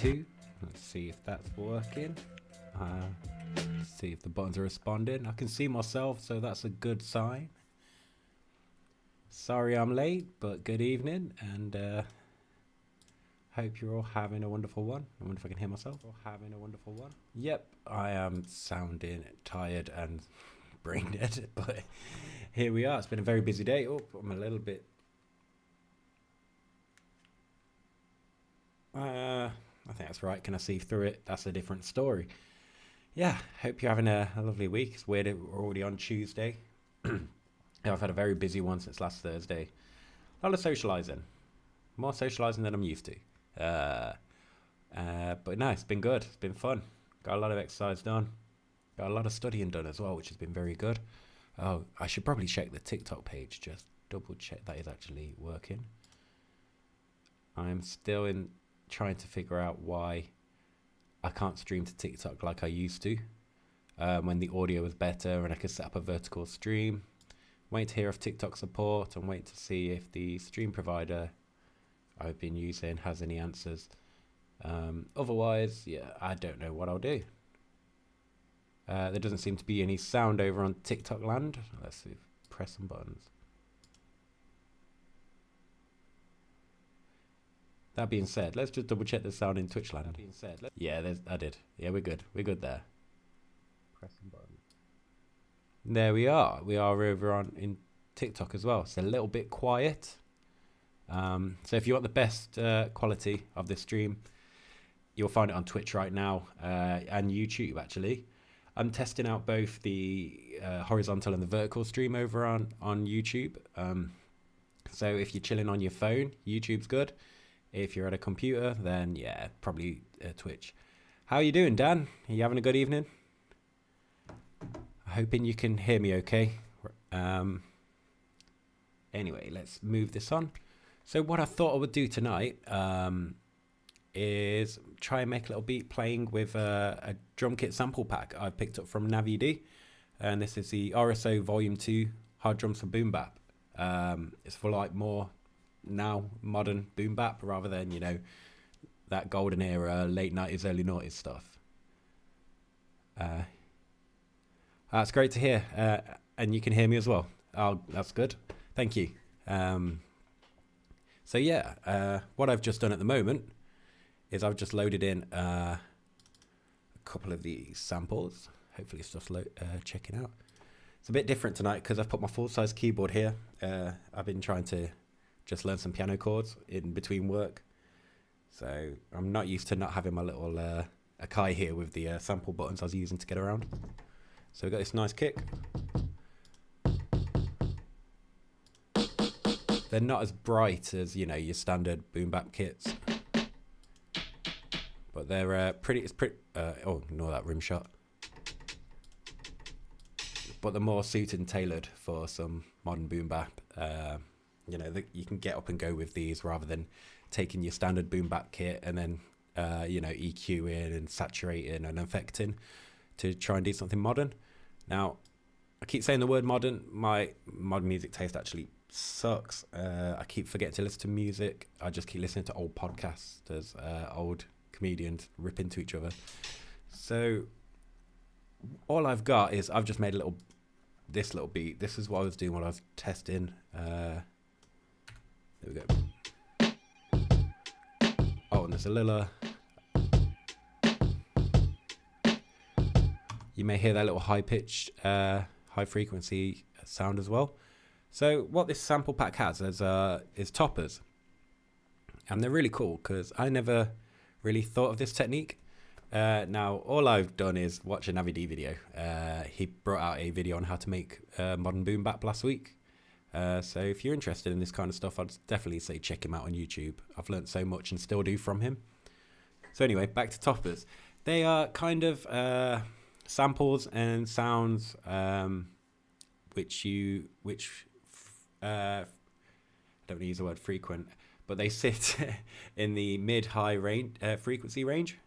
2. Let's see if that's working. See if the buttons are responding. I can see myself, so that's a good sign. Sorry I'm late, but good evening, and hope you're all having a wonderful one. I wonder if I can hear myself. Having a wonderful one. Yep, I am sounding tired and brain dead, but here we are. It's been a very busy day. Oh, I'm a little bit. I think that's right. Can I see through it? That's a different story. Yeah, hope you're having a lovely week. It's weird we're already on Tuesday. I've had a very busy one since last Thursday. A lot of socialising. More socialising than I'm used to. But no, it's been good. It's been fun. Got a lot of exercise done. Got a lot of studying done as well, which has been very good. Oh, I should probably check the TikTok page. Just double check that is actually working. I'm still trying to figure out why I can't stream to TikTok like I used to. When the audio was better and I could set up a vertical stream. Wait to hear of TikTok support and wait to see if the stream provider I've been using has any answers. Otherwise, yeah, I don't know what I'll do. There doesn't seem to be any sound over on TikTok land. Let's see. Press some buttons. That being said, let's just double check the sound in Twitch land. Yeah, I did. Yeah, we're good. We're good there. Press some buttons. There we are. We are over in TikTok as well. It's a little bit quiet. So if you want the best quality of this stream, you'll find it on Twitch right now and YouTube actually. I'm testing out both the horizontal and the vertical stream over on YouTube. So if you're chilling on your phone, YouTube's good. If you're at a computer, then yeah, probably Twitch. How are you doing, Dan? Are you having a good evening? Hoping you can hear me okay. Anyway, let's move this on. So what I thought I would do tonight is try and make a little beat playing with a drum kit sample pack I picked up from NaviD. And this is the RSO Volume 2 Hard Drums for Boom Bap. It's for like more now modern boom bap rather than, you know, that golden era, late 90s, early 90s stuff. That's great to hear, and you can hear me as well. Oh, that's good. Thank you. So yeah, what I've just done at the moment is I've just loaded in a couple of these samples. Hopefully it's just checking out. It's a bit different tonight because I've put my full-size keyboard here. I've been trying to just learn some piano chords in between work. So I'm not used to not having my little Akai here with the sample buttons I was using to get around. So we've got this nice kick. They're not as bright as, you know, your standard boom bap kits, but they're pretty. Oh, ignore that rim shot. But they're more suited and tailored for some modern boom bap. You know, you can get up and go with these rather than taking your standard boom bap kit and then you know, EQing and saturating and affecting to try and do something modern. Now, I keep saying the word modern. My modern music taste actually sucks. I keep forgetting to listen to music. I just keep listening to old podcasters, old comedians rip into each other. So all I've got is I've just made this little beat. This is what I was doing while I was testing. There we go. Oh, and there's a little... You may hear that little high-pitched, high-frequency sound as well. So what this sample pack has is toppers. And they're really cool because I never really thought of this technique. Now, all I've done is watch a NaviD video. He brought out a video on how to make modern boom bap last week. So if you're interested in this kind of stuff, I'd definitely say check him out on YouTube. I've learned so much and still do from him. So anyway, back to toppers. They are kind of... samples and sounds which I don't want to use the word frequent, but they sit in the mid-high range frequency range,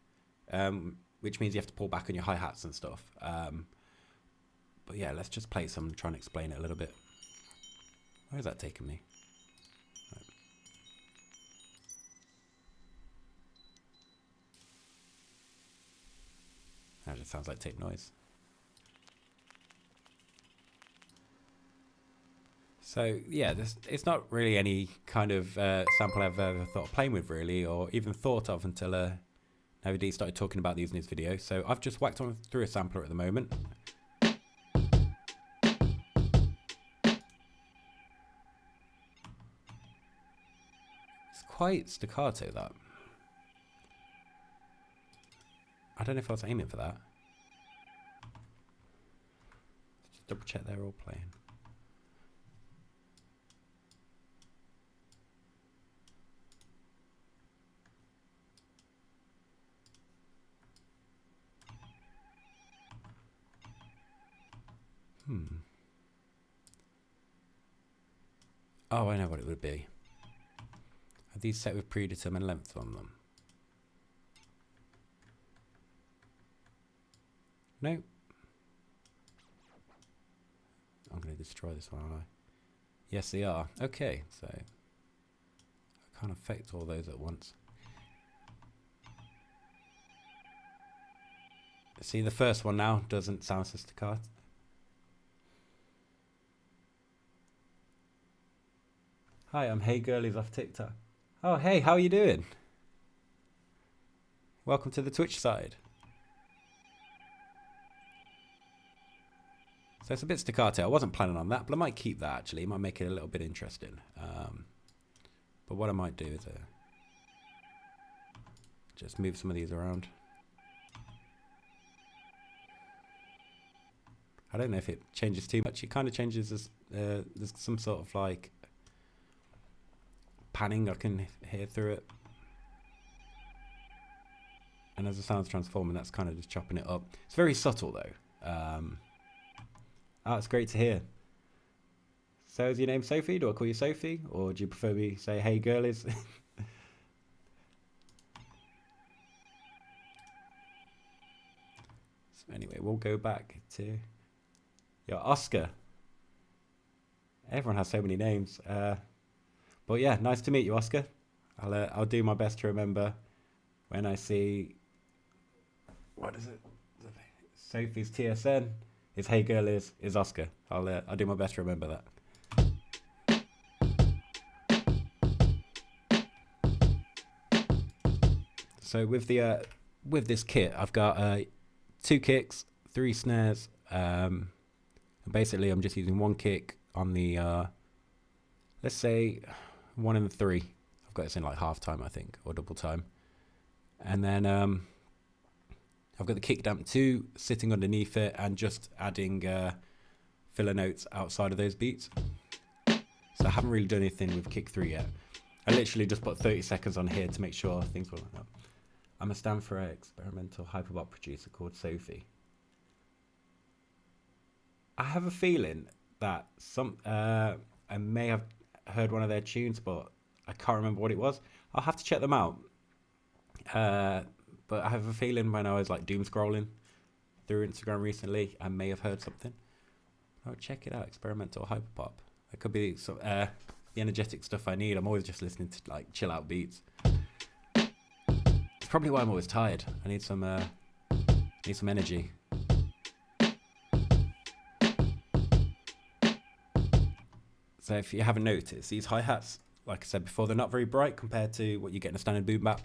which means you have to pull back on your hi-hats and stuff. But yeah, let's just play some, try and explain it a little bit. Where is that taking me? Right. That just sounds like tape noise. So yeah, it's not really any kind of sample I've ever thought of playing with really, or even thought of until nobody started talking about these in his video. So I've just whacked on through a sampler at the moment. It's quite staccato, that. I don't know if I was aiming for that. Just double check they're all playing. Oh, I know what it would be. Are these set with predetermined lengths on them? No. I'm going to destroy this one, aren't I? Yes, they are. Okay, so I can't affect all those at once. See, the first one now doesn't sound so staccato. Hi, I'm Hey Girlies off TikTok. Oh, hey, how are you doing? Welcome to the Twitch side. So it's a bit staccato. I wasn't planning on that, but I might keep that actually. It might make it a little bit interesting. But what I might do is just move some of these around. I don't know if it changes too much. It kind of changes as there's some sort of like panning I can hear through it. And as the sound's transforming, that's kind of just chopping it up. It's very subtle though. Oh, it's great to hear. So is your name Sophie? Do I call you Sophie? Or do you prefer me say hey girlies? So anyway, we'll go back to your Oscar. Everyone has so many names. But yeah, nice to meet you, Oscar. I'll do my best to remember when I see, what is it? Sophie's TSN is Hey Girl is Oscar. I'll do my best to remember that. So with this kit, I've got 2 kicks, 3 snares. And basically, I'm just using 1 kick on the let's say 1 and 3. I've got this in like half time, I think, or double time. And then I've got the kick damp 2 sitting underneath it and just adding filler notes outside of those beats. So I haven't really done anything with kick 3 yet. I literally just put 30 seconds on here to make sure things will line up. I'm a Stanford experimental hyperbop producer called Sophie. I have a feeling that I may have heard one of their tunes, but I can't remember what it was. I'll have to check them out. But I have a feeling when I was like doom scrolling through Instagram recently, I may have heard something. Oh, check it out, experimental hyperpop. It could be some, the energetic stuff I need. I'm always just listening to like chill out beats. It's probably why I'm always tired. I need some energy. So if you haven't noticed, these hi-hats, like I said before, they're not very bright compared to what you get in a standard boom bap.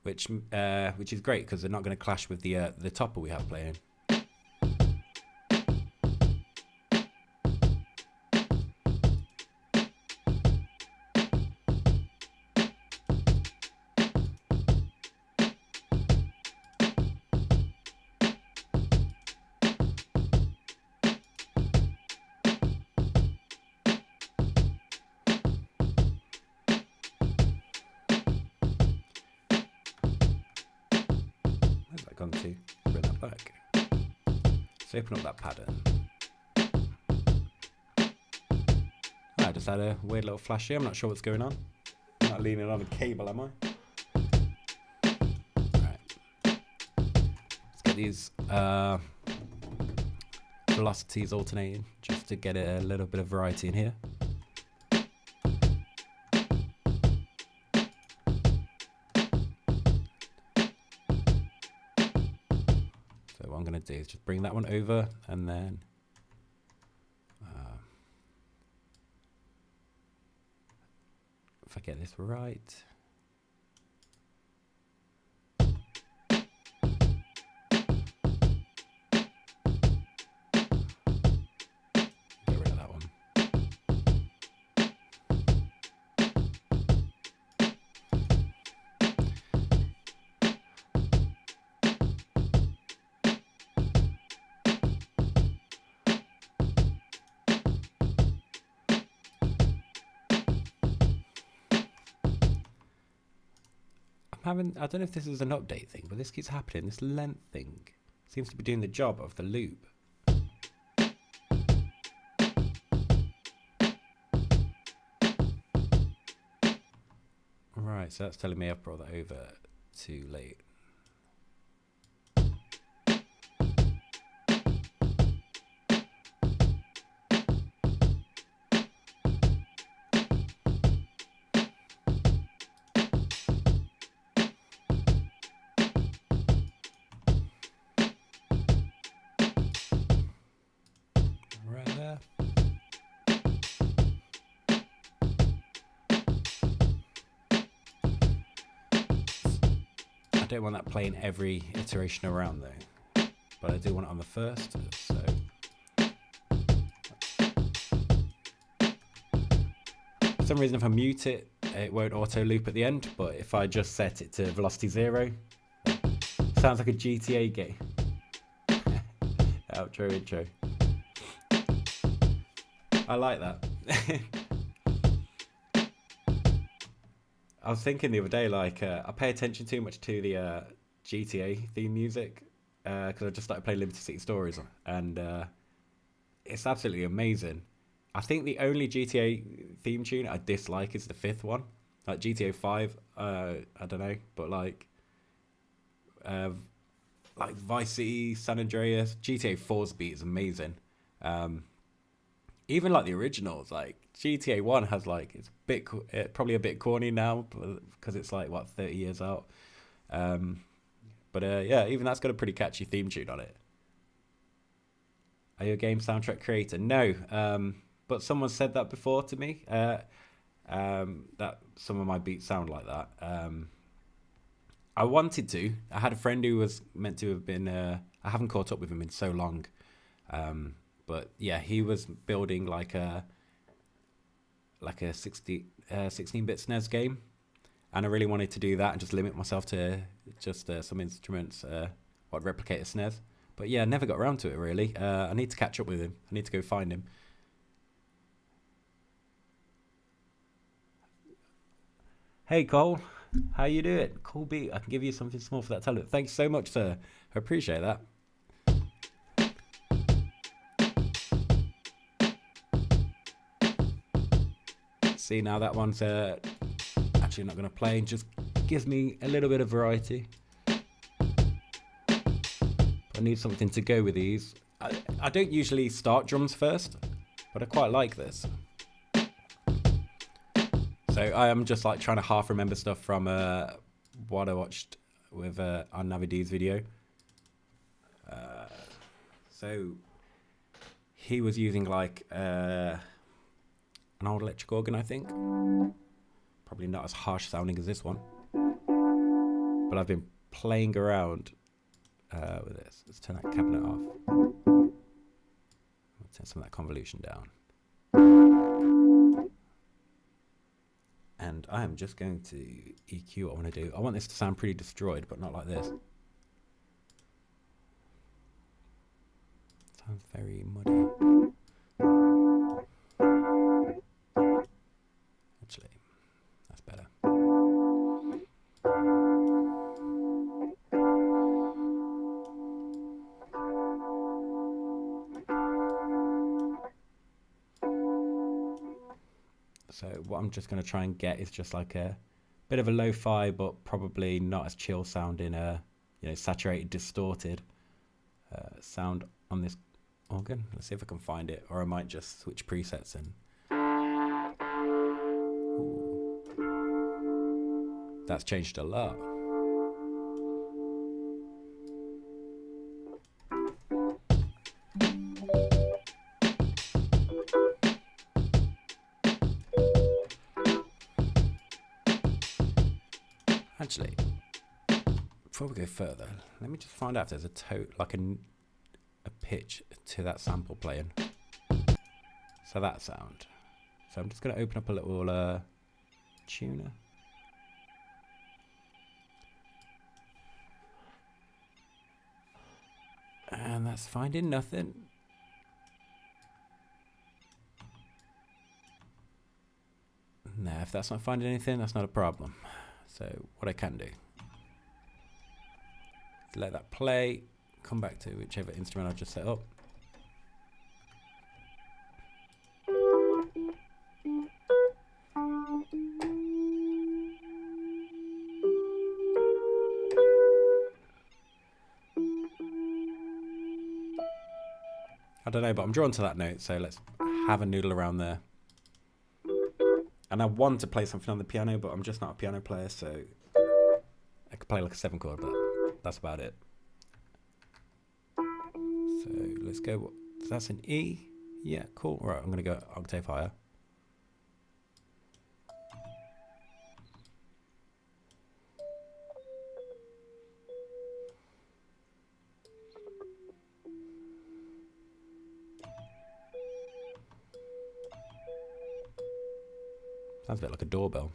Which is great because they're not going to clash with the topper we have playing. Gone to bring that back. Let's open up that pattern. I just had a weird little flash here. I'm not sure what's going on. I'm not leaning on a cable, am I? Right. Let's get these velocities alternating just to get a little bit of variety in here. do is just bring that one over, and then if I get this right. Get rid of that one. I don't know if this is an update thing, but this keeps happening. This length thing seems to be doing the job of the loop. Right, so that's telling me I've brought that over too late. I don't want that playing every iteration around though, but I do want it on the first, so for some reason if I mute it, it won't auto loop at the end, but if I just set it to velocity 0, sounds like a GTA game. Outro, intro. I like that. I was thinking the other day, like, I pay attention too much to the GTA theme music because I just started playing Liberty City Stories, and it's absolutely amazing. I think the only GTA theme tune I dislike is the 5th one, like GTA 5. I don't know, but like Vice City, San Andreas, GTA 4's beat is amazing. Even like the originals, like GTA 1 has like, it's a bit probably a bit corny now because it's like what, 30 years out. But yeah, even that's got a pretty catchy theme tune on it. Are you a game soundtrack creator? No, but someone said that before to me. That some of my beats sound like that. I wanted to. I had a friend who was meant to have been. I haven't caught up with him in so long. But yeah, he was building like a 16-bit SNES game, and I really wanted to do that and just limit myself to just some instruments what replicate a SNES. But yeah, I never got around to it really. I need to catch up with him. I need to go find him. Hey Cole, how you doing? Cool beat. I can give you something small for that talent. Thanks so much, sir. I appreciate that. See, now that one's actually not going to play, and just gives me a little bit of variety. I need something to go with these. I don't usually start drums first, but I quite like this. So I am just like trying to half remember stuff from what I watched with on Navid's video. So he was using like an old electric organ, I think. Probably not as harsh sounding as this one, but I've been playing around with this. Let's turn that cabinet off. Let's turn some of that convolution down. And I am just going to EQ what I want to do. I want this to sound pretty destroyed, but not like this. Sounds very muddy. Actually, that's better. So what I'm just going to try and get is just like a bit of a lo-fi, but probably not as chill sounding, saturated, distorted sound on this organ. Let's see if I can find it, or I might just switch presets and... Ooh. That's changed a lot. Actually, before we go further, let me just find out if there's a pitch to that sample playing. So that sound. So I'm just going to open up a little tuner. And that's finding nothing. No, if that's not finding anything, that's not a problem. So what I can do is let that play, come back to whichever instrument I've just set up. I don't know, but I'm drawn to that note, so let's have a noodle around there. And I want to play something on the piano, but I'm just not a piano player, so I could play like a 7 chord, but that's about it. So let's go. That's an E. Yeah, cool. Right, I'm going to go octave higher. Sounds a bit like a doorbell.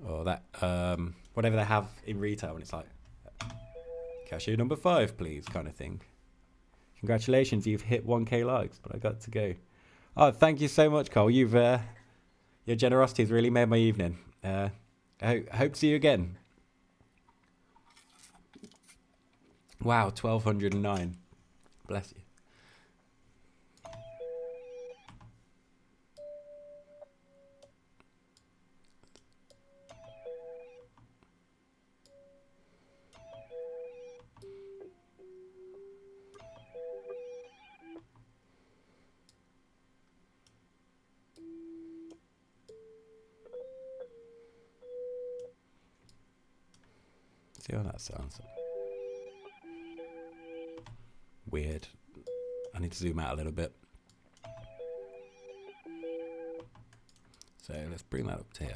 Or that, whatever they have in retail when it's like, cashier number 5, please, kind of thing. Congratulations, you've hit 1K likes, but I got to go. Oh, thank you so much, Cole. You've, your generosity has really made my evening. I hope to see you again. Wow, 1209. Bless you. See how that sounds. Weird. I need to zoom out a little bit. So let's bring that up to here.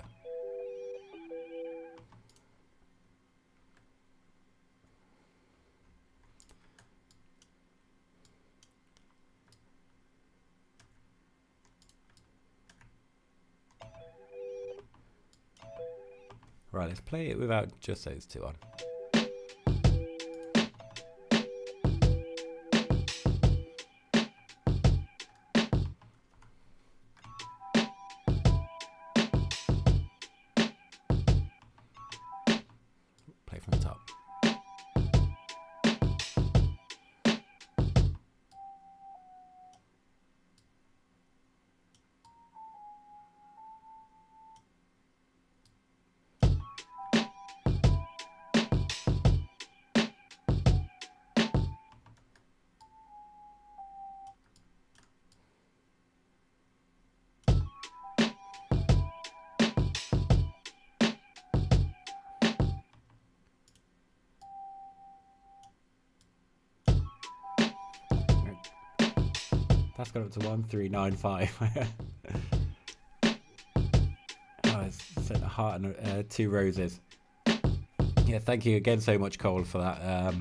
Right, let's play it without just those two on. Play from the top. That's got up to 1395. Oh, it's sent a heart and 2 roses. Yeah, thank you again so much, Cole, for that.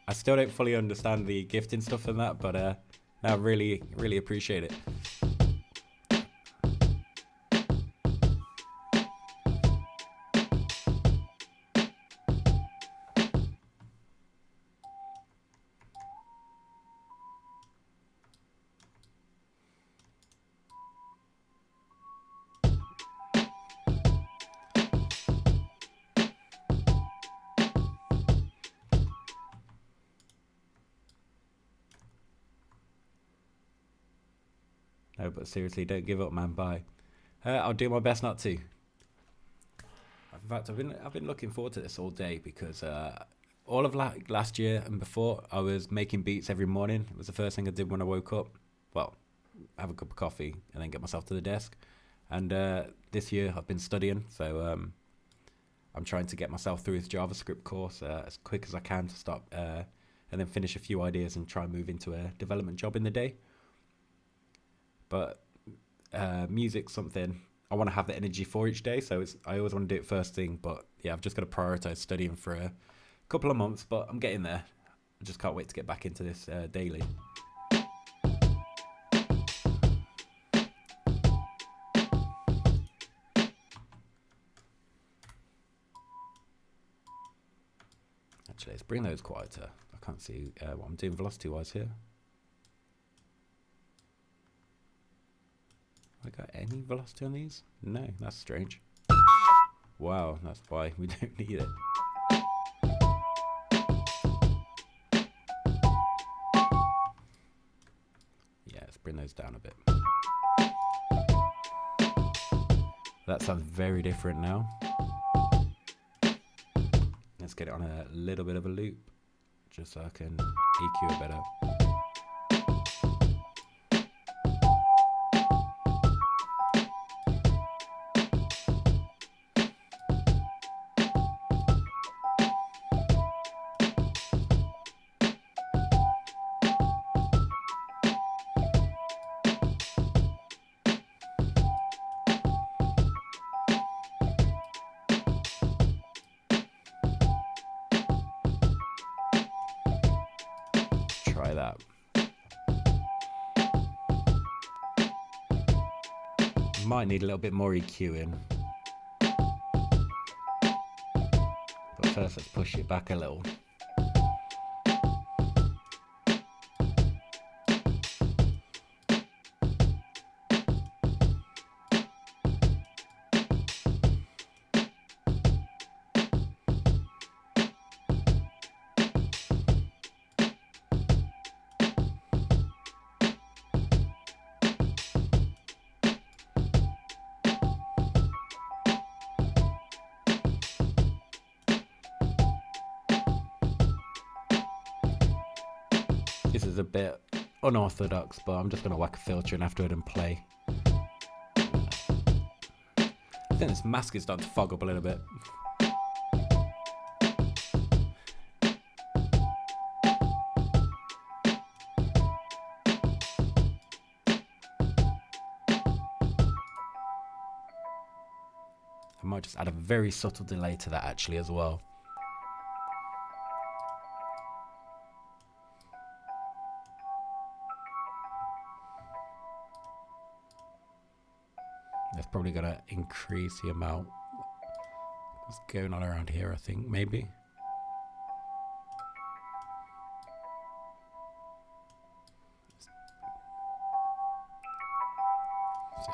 I still don't fully understand the gifting stuff and that, but no, really, really appreciate it. No, but seriously, don't give up, man. Bye. I'll do my best not to. In fact, I've been looking forward to this all day because all of last year and before, I was making beats every morning. It was the first thing I did when I woke up. Well, have a cup of coffee and then get myself to the desk. And this year, I've been studying, so I'm trying to get myself through this JavaScript course as quick as I can to start and then finish a few ideas and try and move into a development job in the day. But music's something I want to have the energy for each day. So I always want to do it first thing. But yeah, I've just got to prioritize studying for a couple of months, but I'm getting there. I just can't wait to get back into this daily. Actually, let's bring those quieter. I can't see what I'm doing velocity-wise here. Have I got any velocity on these? No, that's strange. Wow, that's why we don't need it. Yeah, let's bring those down a bit. That sounds very different now. Let's get it on a little bit of a loop, just so I can EQ it better. Try that. Might need a little bit more EQ in. But first let's push it back a little. This is a bit unorthodox, but I'm just going to whack a filter in afterward and play. I think this mask is starting to fog up a little bit. I might just add a very subtle delay to that actually as well. That's probably going to increase the amount. What's going on around here, I think, maybe. So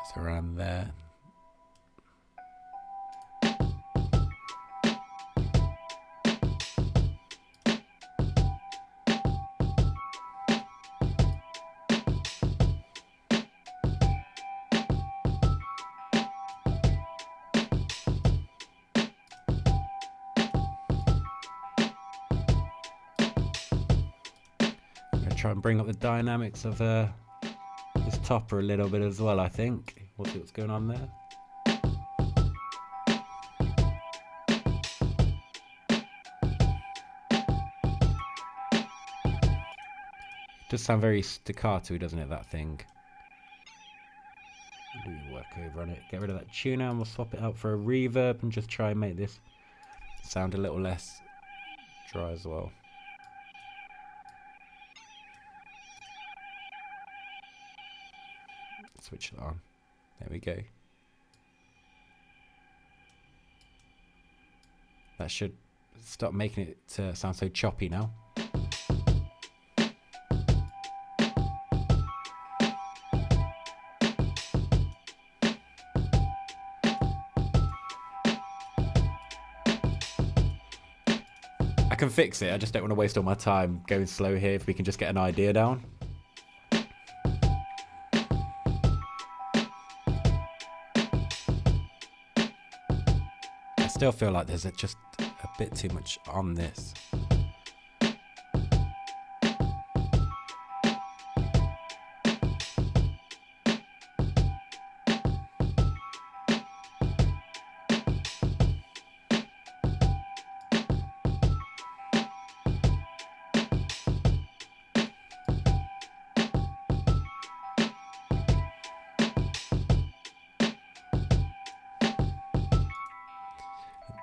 it's around there. Try and bring up the dynamics of this topper a little bit as well, I think. We'll see what's going on there. Does sound very staccato, doesn't it, that thing? Do work over on it. Get rid of that tuner and we'll swap it out for a reverb and just try and make this sound a little less dry as well. Switch it on. There we go. That should stop making it sound so choppy now. I can fix it. I just don't want to waste all my time going slow here if we can just get an idea down. I still feel like there's just a bit too much on this.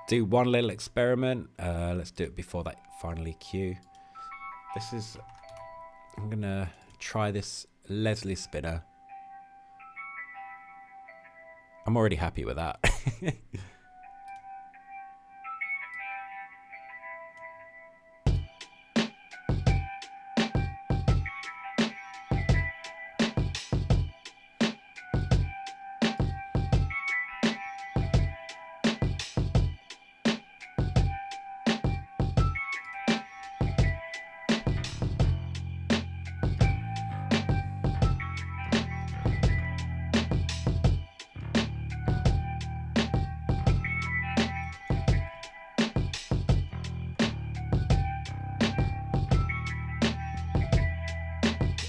do one little experiment. Let's do it before that final EQ. I'm gonna try this Leslie spinner. I'm already happy with that.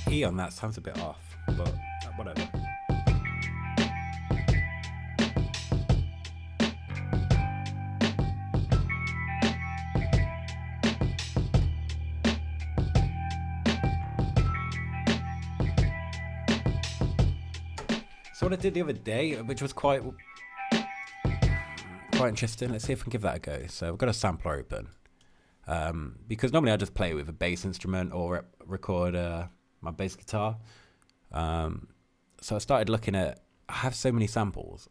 E on that sounds a bit off, but whatever. So what I did the other day, which was quite interesting. Let's see if I can give that a go. So I've got a sampler open, because normally I just play with a bass instrument or record my bass guitar. So I started looking at, I have so many samples.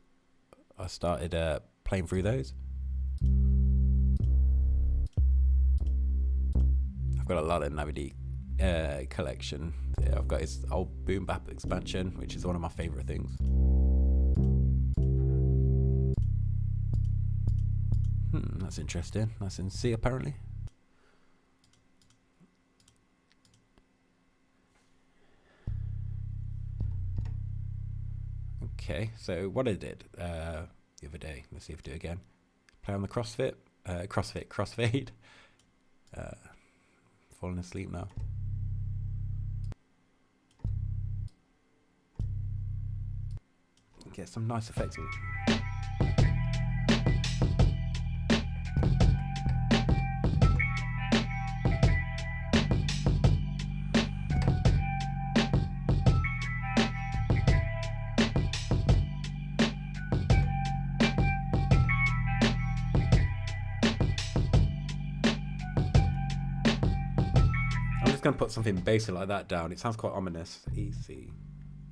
I started playing through those. I've got a lot in Navidi collection. Yeah, I've got his old boom bap expansion, which is one of my favorite things. That's interesting. That's in C apparently. Okay, so what I did the other day, let's see if I do it again. Play on the crossfade. Falling asleep now. Get some nice effects. Going to put something basic like that down. It sounds quite ominous. E, C,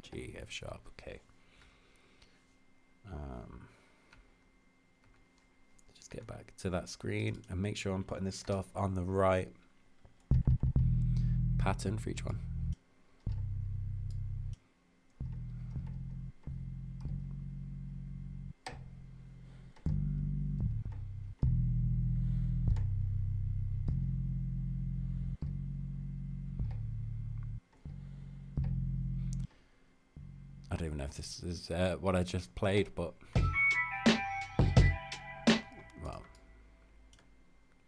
G, F sharp. Okay. Just get back to that screen and make sure I'm putting this stuff on the right pattern for each one. I don't even know if this is what I just played, but well,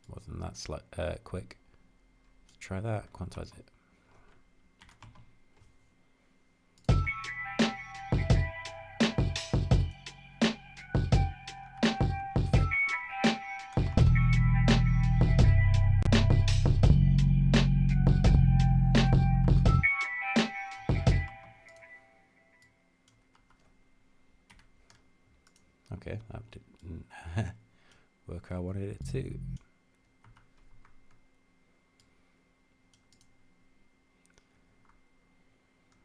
wasn't that quick. Let's try that, quantize it. Okay, that didn't work how I wanted it to.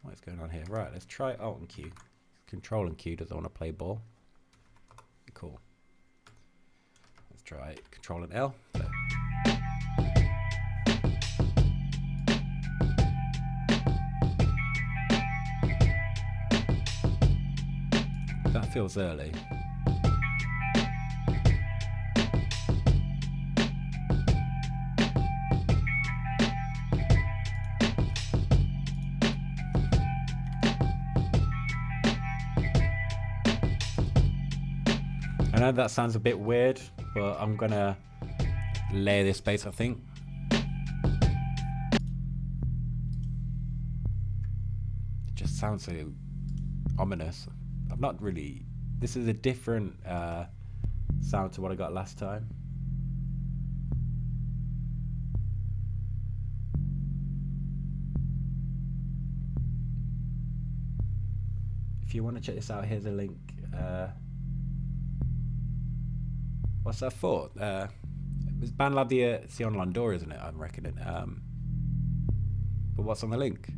What is going on here? Right, let's try Alt and Q. Control and Q doesn't want to play ball. Cool. Let's try Control and L. So. That feels early. I know that sounds a bit weird, but I'm gonna layer this bass, I think. It just sounds so ominous. I'm not really, this is a different sound to what I got last time. If you want to check this out, here's a link. What's that for? It's BandLab it's the online door, isn't it? I'm reckoning. But what's on the link?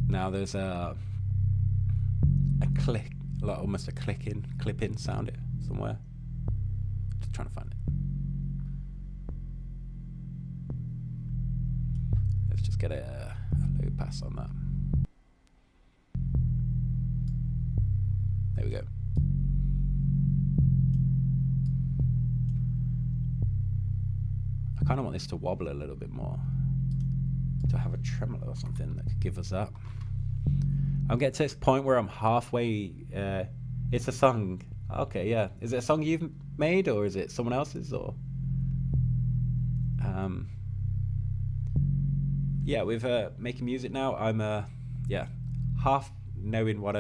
Now there's a click, like almost a clip in sound it somewhere. Just trying to find it. Let's just get a low pass on that. There we go. I kind of want this to wobble a little bit more, to have a tremolo or something that could give us that. I'm getting to this point where I'm halfway. It's a song. Okay, yeah. Is it a song you've made, or is it someone else's, or? Yeah, with making music now, I'm half knowing what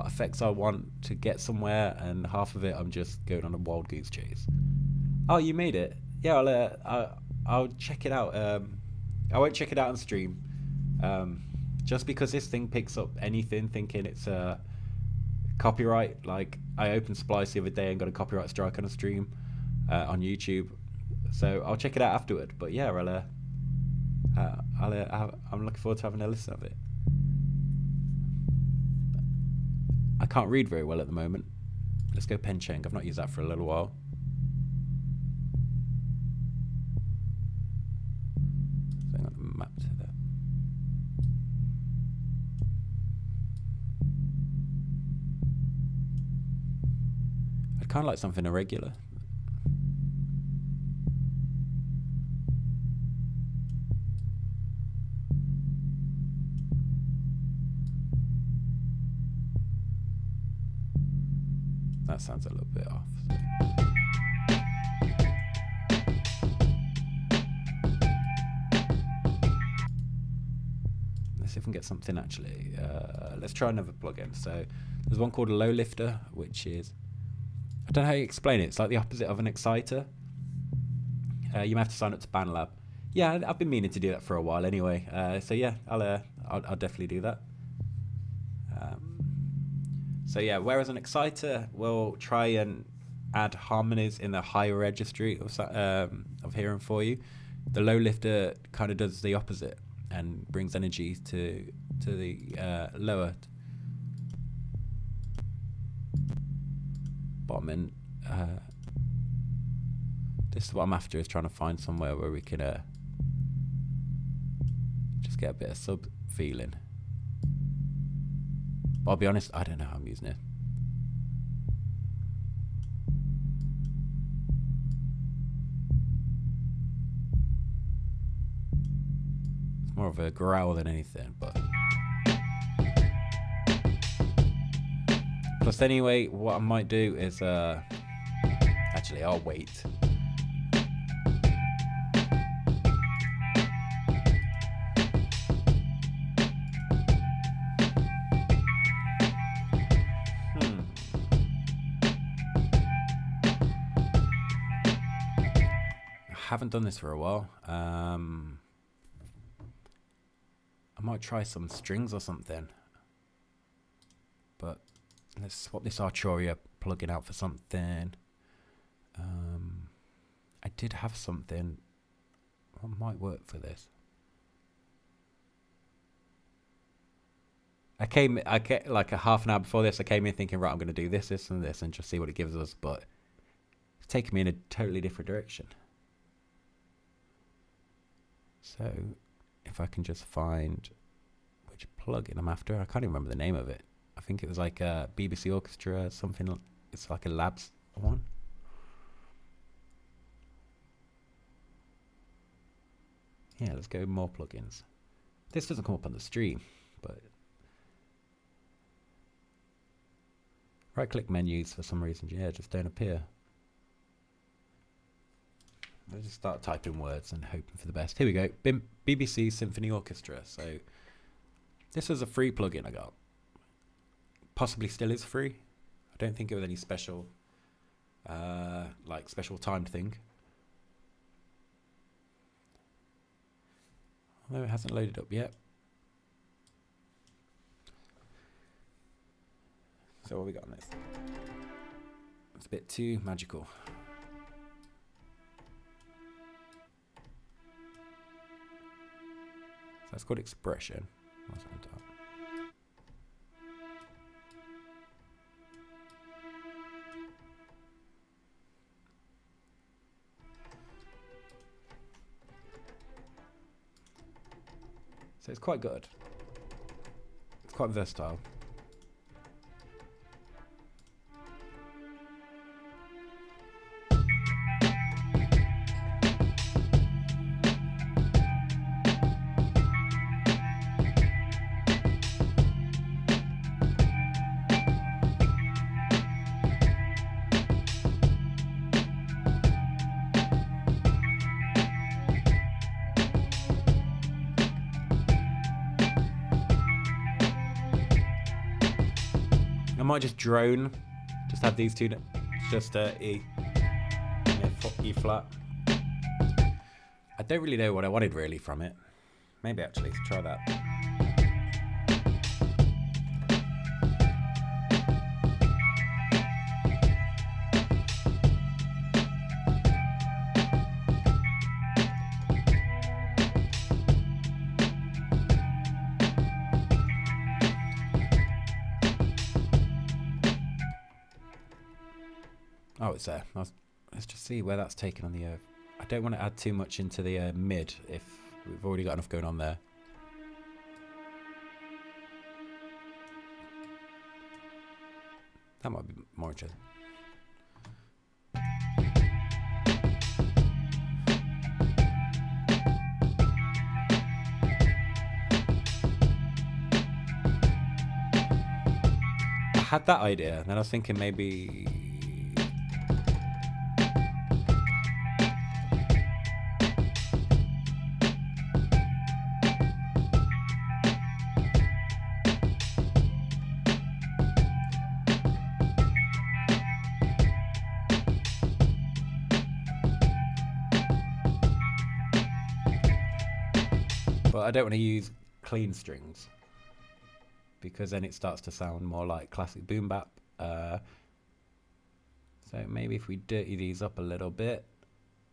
effects I want to get somewhere, and half of it I'm just going on a wild goose chase. Oh, you made it? Yeah, I'll check it out. I won't check it out on stream. Just because this thing picks up anything thinking it's a copyright. Like, I opened Splice the other day and got a copyright strike on a stream on YouTube. So I'll check it out afterward. But yeah, I'm looking forward to having a listen of it. I can't read very well at the moment. Let's go Pencheng. I've not used that for a little while. So I'm going to map to that. I'd kind of like something irregular. That sounds a little bit off. Let's see if we can get something actually. Let's try another plugin. So there's one called a low lifter, which is, I don't know how you explain it. It's like the opposite of an exciter. You may have to sign up to BandLab. Yeah, I've been meaning to do that for a while anyway. So yeah, I'll definitely do that. So yeah, whereas an exciter will try and add harmonies in the higher registry of hearing for you, the low lifter kind of does the opposite and brings energy to the lower bottom end. This is what I'm after, is trying to find somewhere where we can just get a bit of sub feeling. But I'll be honest, I don't know how I'm using it. It's more of a growl than anything, but... Plus anyway, what I might do is... Actually, I'll wait. Haven't done this for a while. I might try some strings or something, but let's swap this Arturia plugin out for something. I did have something what might work for this. I came like a half an hour before this. I came in thinking, right, I'm going to do this and this and just see what it gives us, but it's taken me in a totally different direction. So if I can just find which plugin I'm after, I can't even remember the name of it. I think it was like a BBC Orchestra, something. It's like a Labs one. Yeah, let's go more plugins. This doesn't come up on the stream, but right-click menus for some reason, yeah, just don't appear. Let's just start typing words and hoping for the best. Here we go. BBC Symphony Orchestra. So this was a free plugin I got. Possibly still is free. I don't think it was any special, like special timed thing. Although it hasn't loaded up yet. So what we got on this? It's a bit too magical. So that's called expression. What's on top? So it's quite good. It's quite versatile. I might just drone, just have these two, just E, E flat. I don't really know what I wanted really from it. Maybe actually, let's try that. Oh, it's there. Let's just see where that's taken on the... I don't want to add too much into the mid if we've already got enough going on there. That might be more interesting. I had that idea, and then I was thinking maybe... But I don't want to use clean strings because then it starts to sound more like classic boom bap. So maybe if we dirty these up a little bit,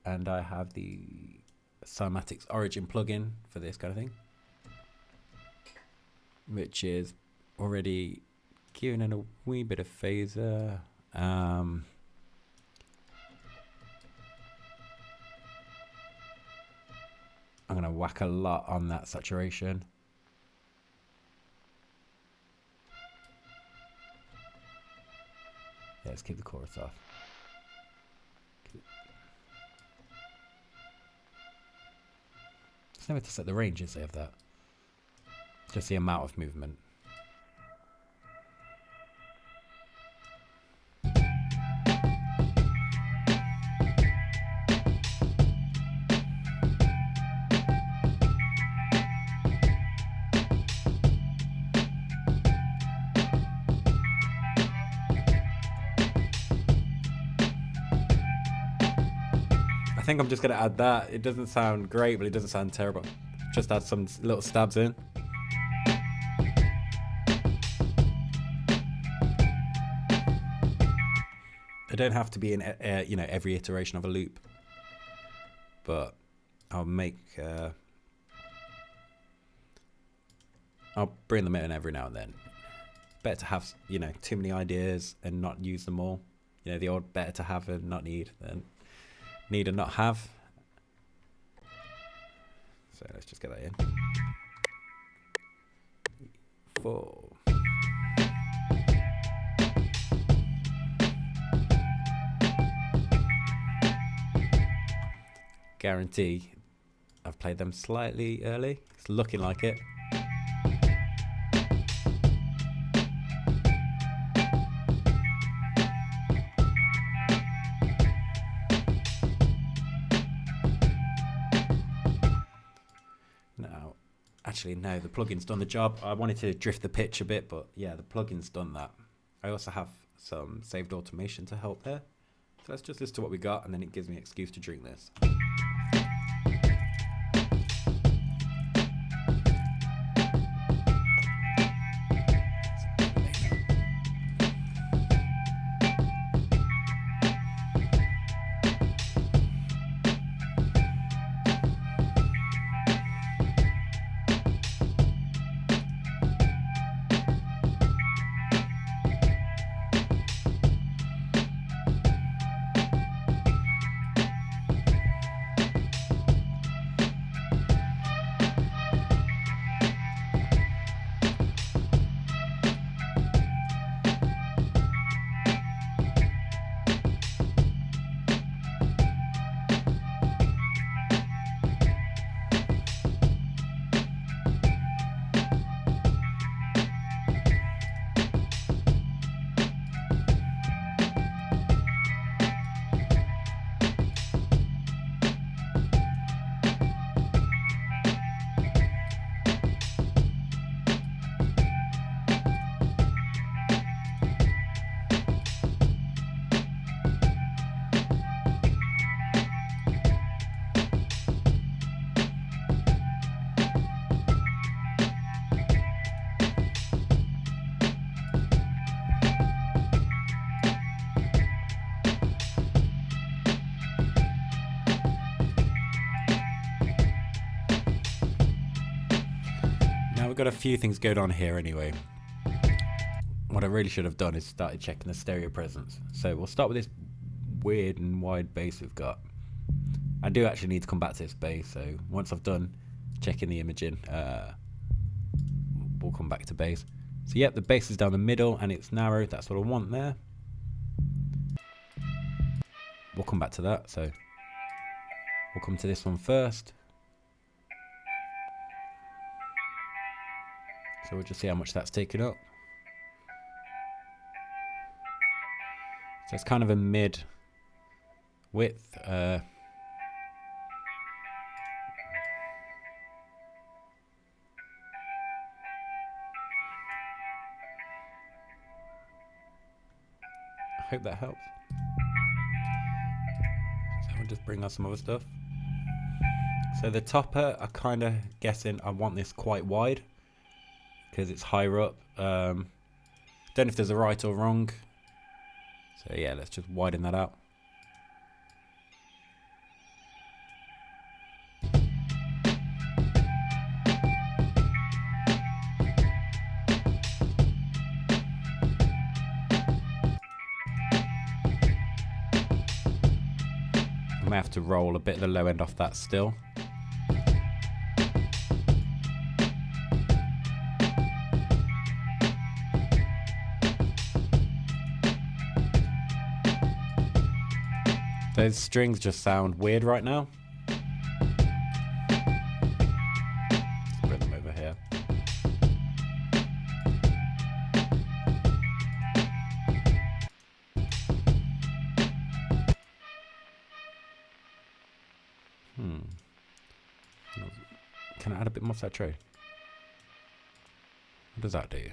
and I have the Cymatics Origin plugin for this kind of thing, which is already queuing in a wee bit of phaser. I'm going to whack a lot on that saturation. Yeah, let's keep the chorus off. There's nowhere to set the range, is there, of that? Just the amount of movement. I think I'm just going to add that. It doesn't sound great, but it doesn't sound terrible. Just add some little stabs in. They don't have to be in you know, every iteration of a loop, but I'll make I'll bring them in every now and then. Better to have, you know, too many ideas and not use them all. You know, the old better to have and not need than need and not have. So let's just get that in. 4. Guarantee I've played them slightly early. It's looking like it. Now, actually, no, the plugin's done the job. I wanted to drift the pitch a bit, but yeah, the plugin's done that. I also have some saved automation to help there. So let's just listen to what we got, and then it gives me an excuse to drink this. we've got a few things going on here anyway. What I really should have done is started checking the stereo presence. So we'll start with this weird and wide bass we've got. I do actually need to come back to this bass, so once I've done checking the imaging, we'll come back to bass. So yep, the bass is down the middle and it's narrow. That's what I want there. We'll come back to that. So we'll come to this one first. So we'll just see how much that's taken up. So it's kind of a mid width. I hope that helps. So we'll just bring on some other stuff. So the topper, I kind of guessing I want this quite wide because it's higher up. Don't know if there's a right or wrong. So yeah, let's just widen that out. I may have to roll a bit of the low end off that still. Those strings just sound weird right now. Let's bring them over here. Can I add a bit more saturation? What does that do?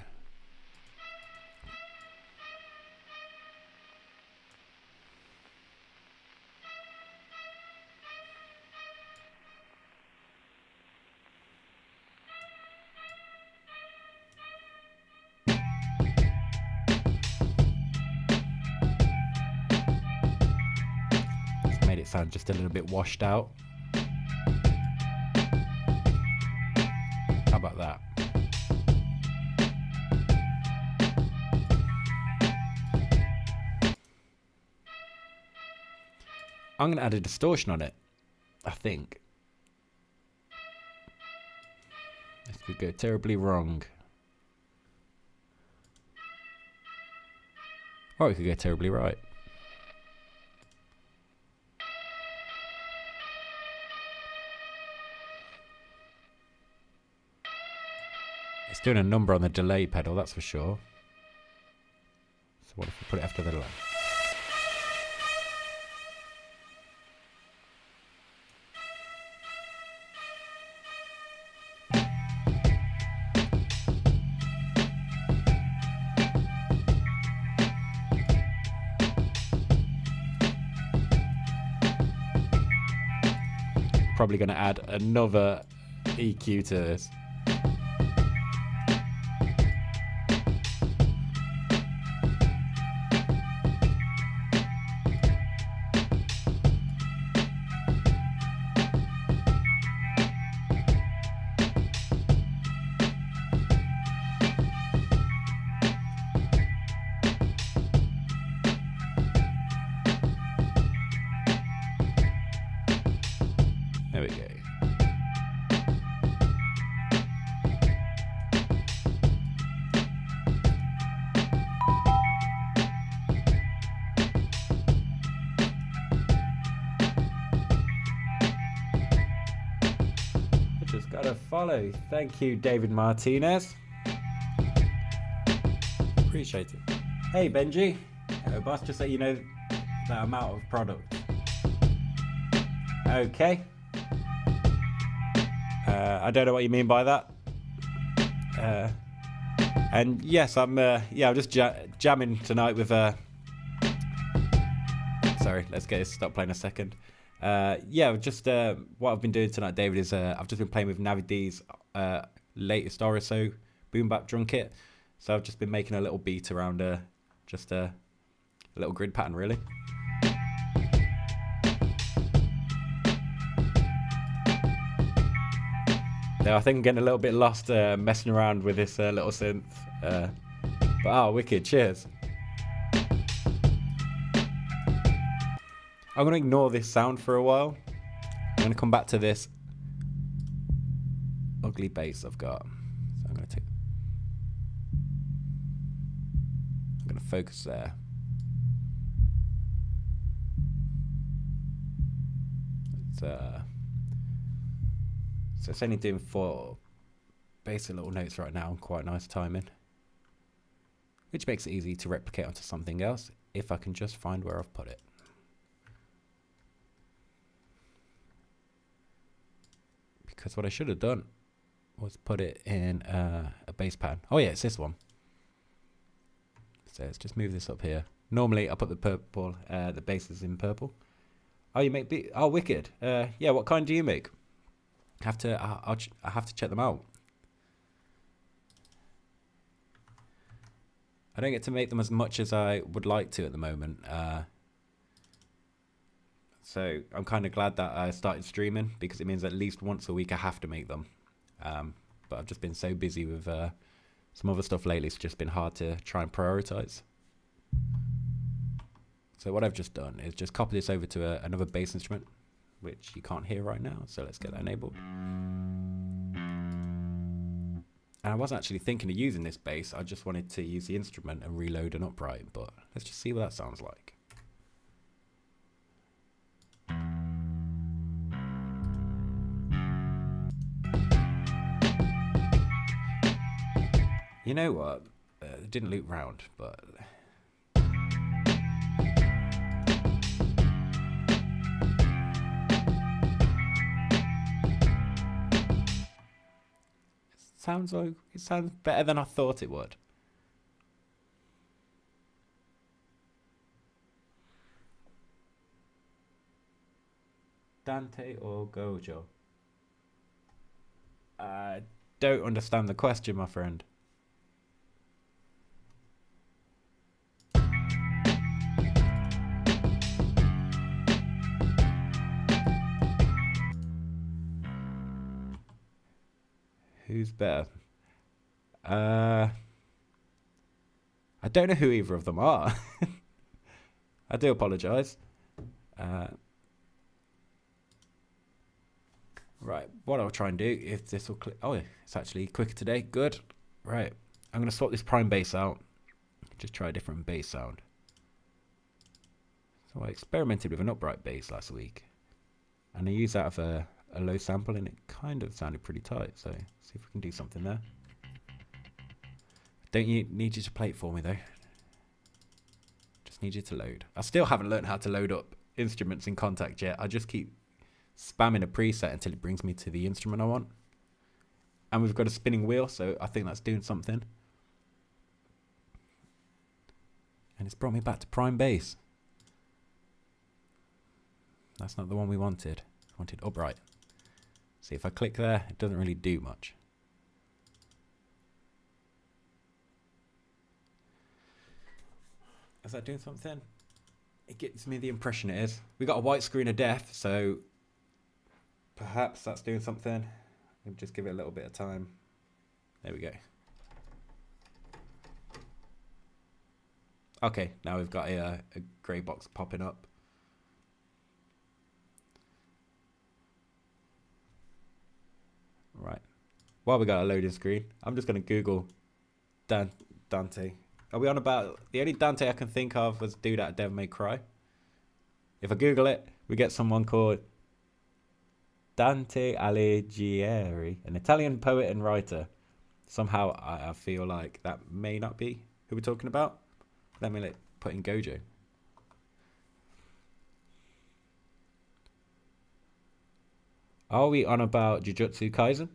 Made it sound just a little bit washed out. How about that? I'm going to add a distortion on it, I think. This could go terribly wrong. Or it could go terribly right. It's doing a number on the delay pedal, that's for sure. So what if we put it after the delay? Probably going to add another EQ to this. There we go. I just got a follow. Thank you, David Martinez. Appreciate it. Hey, Benji. Boss, just so you know that I'm out of product. Okay. I don't know what you mean by that. And yes, I'm just jamming tonight with sorry, let's get this stop playing a second. Just what I've been doing tonight, David, is I've just been playing with Navi D's latest RSO boom bap drum kit. So I've just been making a little beat around just a little grid pattern, really. No, I think I'm getting a little bit lost messing around with this little synth. But wicked, cheers. I'm going to ignore this sound for a while. I'm going to come back to this ugly bass I've got. So I'm going to focus there. So it's only doing 4 basic little notes right now, quite nice timing, which makes it easy to replicate onto something else if I can just find where I've put it. Because what I should have done was put it in a bass pan. Oh yeah, it's this one. So let's just move this up here. Normally I put the purple, the basses in purple. Oh, you make beat? Oh, wicked. Yeah, what kind do you make? I have to check them out. I don't get to make them as much as I would like to at the moment. So I'm kind of glad that I started streaming, because it means at least once a week I have to make them. But I've just been so busy with some other stuff lately. It's just been hard to try and prioritize. So what I've just done is just copy this over to another bass instrument, which you can't hear right now. So let's get that enabled. And I wasn't actually thinking of using this bass. I just wanted to use the instrument and reload an upright. But let's just see what that sounds like. You know what? It didn't loop round, but... It sounds better than I thought it would. Dante or Gojo? I don't understand the question, my friend. Who's better? I don't know who either of them are. I do apologise. Right, what I'll try and do, if this will click... Oh, it's actually quicker today. Good. Right, I'm going to swap this prime bass out. Just try a different bass sound. So I experimented with an upright bass last week, and I used that of a low sample, and it kind of sounded pretty tight. So see if we can do something there. Don't need you to play it for me though. Just need you to load. I still haven't learned how to load up instruments in Contact yet. I just keep spamming a preset until it brings me to the instrument I want. And we've got a spinning wheel, so I think that's doing something. And it's brought me back to prime bass. That's not the one we wanted. I wanted upright. See, if I click there, it doesn't really do much. Is that doing something? It gives me the impression it is. We got a white screen of death, so perhaps that's doing something. We'll just give it a little bit of time. There we go. Okay, now we've got a grey box popping up. Right. While we got a loading screen, I'm just going to Google Dante. Are we on about... The only Dante I can think of was Dude at Devil May Cry. If I Google it, we get someone called Dante Alighieri, an Italian poet and writer. Somehow I feel like that may not be who we're talking about. Let me put in Gojo. Are we on about Jujutsu Kaisen?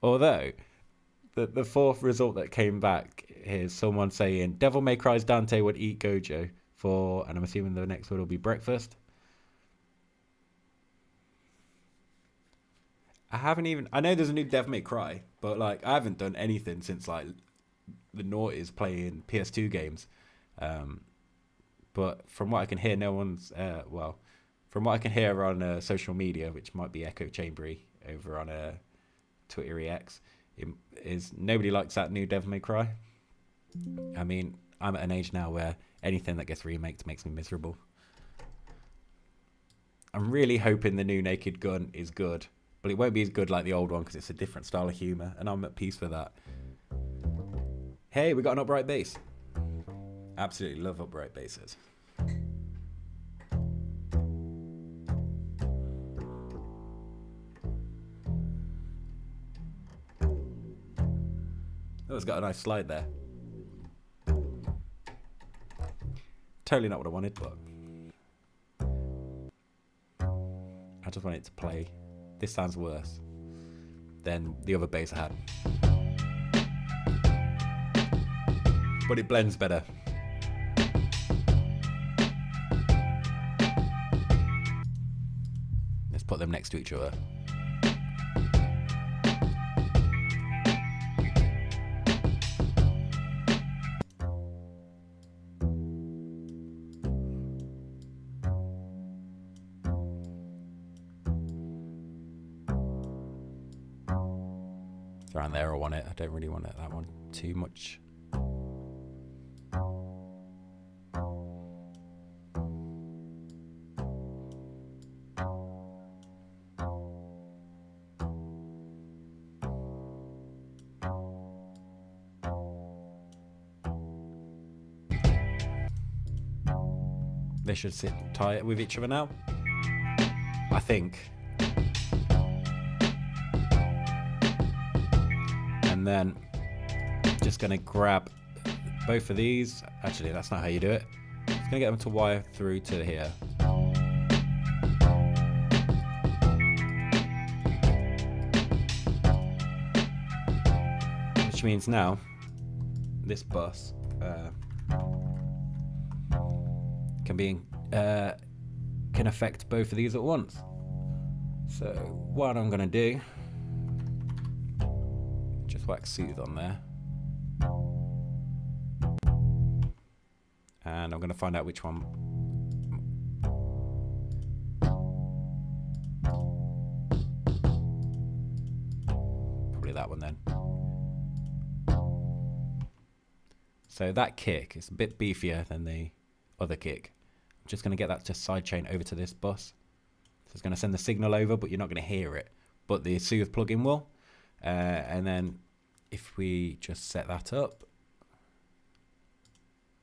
Although, the fourth result that came back is someone saying Devil May Cry's Dante would eat Gojo for, and I'm assuming the next one will be breakfast. I know there's a new Devil May Cry, but like I haven't done anything since like the noughties playing PS2 games. But from what I can hear, no one's from what I can hear on social media, which might be echo chambery over on Twitter X, is nobody likes that new Devil May Cry. I mean, I'm at an age now where anything that gets remaked makes me miserable. I'm really hoping the new Naked Gun is good, but it won't be as good like the old one because it's a different style of humour, and I'm at peace with that. Hey, we got an upright bass. Absolutely love upright basses. Oh, it's got a nice slide there. Totally not what I wanted, but I just want it to play. This sounds worse than the other bass I had, but it blends better. Let's put them next to each other. It's around there I want it. I don't really want it, that one too much. They should sit tight with each other now, I think. And then just gonna grab both of these. Actually, that's not how you do it. Just gonna get them to wire through to here. Which means now this bus can affect both of these at once. So what I'm gonna do, just whack Soothe on there, and I'm gonna find out which one. Probably that one then. So that kick is a bit beefier than the other kick. I'm just going to get that to sidechain over to this bus. So it's going to send the signal over, but you're not going to hear it. But the Soothe plugin will. And then if we just set that up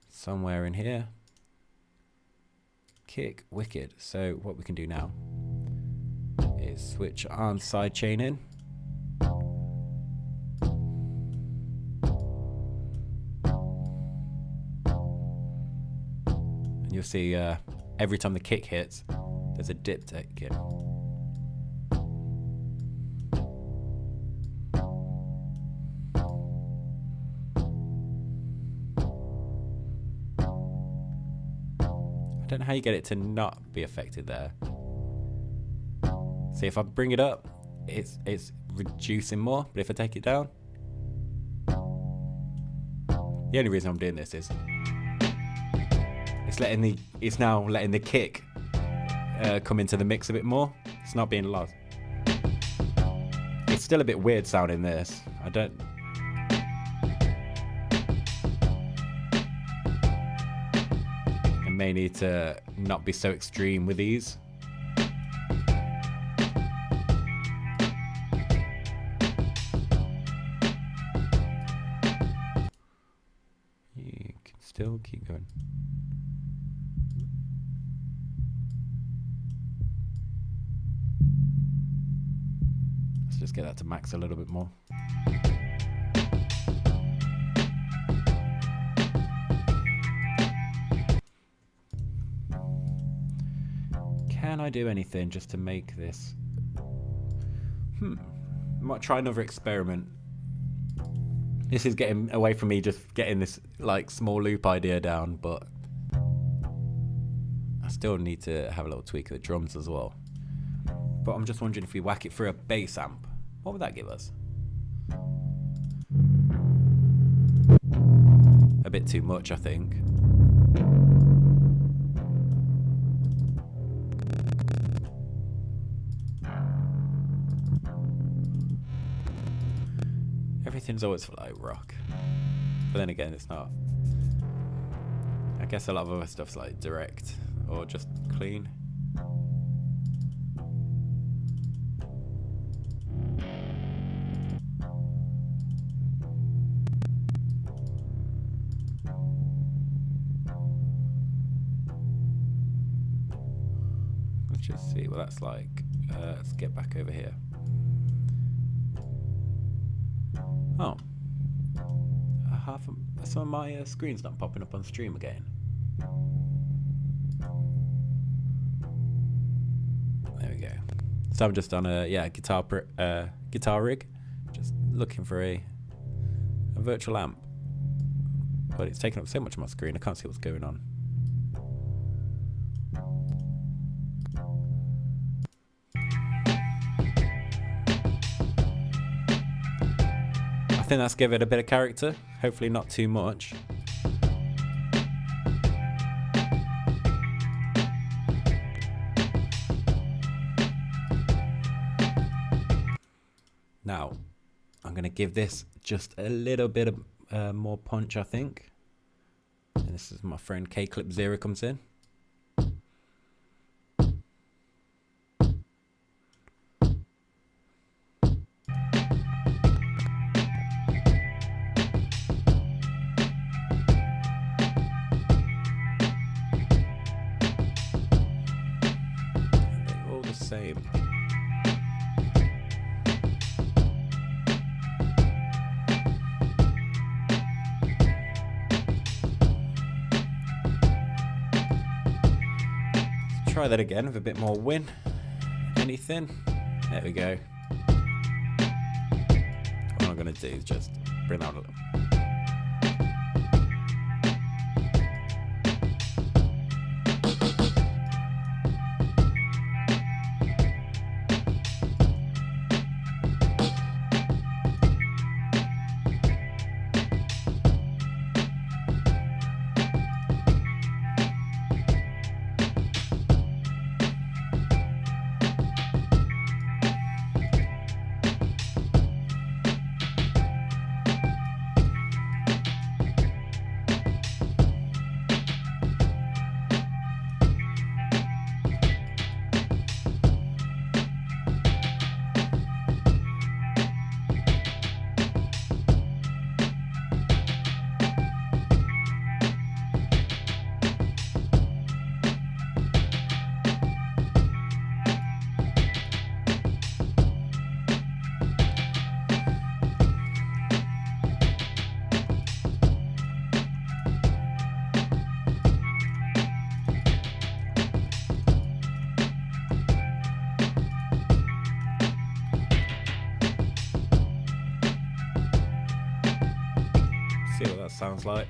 somewhere in here, kick, wicked. So what we can do now is switch on sidechain in. You'll see every time the kick hits, there's a dip taken. I don't know how you get it to not be affected there. See, if I bring it up, it's reducing more, but if I take it down, the only reason I'm doing this is it's now letting the kick come into the mix a bit more. It's not being lost. It's still a bit weird sounding this. I may need to not be so extreme with these. You can still keep going. Let's just get that to max a little bit more. Can I do anything just to make this? I might try another experiment. This is getting away from me just getting this like small loop idea down, but I still need to have a little tweak of the drums as well. But I'm just wondering if we whack it through a bass amp, what would that give us? a bit too much, I think. Everything's always like rock, but then again, it's not. I guess a lot of other stuff's like direct or just clean. Let's just see what that's like. Let's get back over here. Oh, some of my screen's not popping up on stream again. There we go. So I'm just on a guitar rig, just looking for a virtual amp, but it's taking up so much of my screen I can't see what's going on. I think that's give it a bit of character, hopefully not too much. Now, I'm going to give this just a little bit of more punch, I think. And this is my friend K-Clip Zero comes in. They're all the same. Try that again with a bit more win. Anything? There we go. What I'm going to do is just bring out a little. See what that sounds like.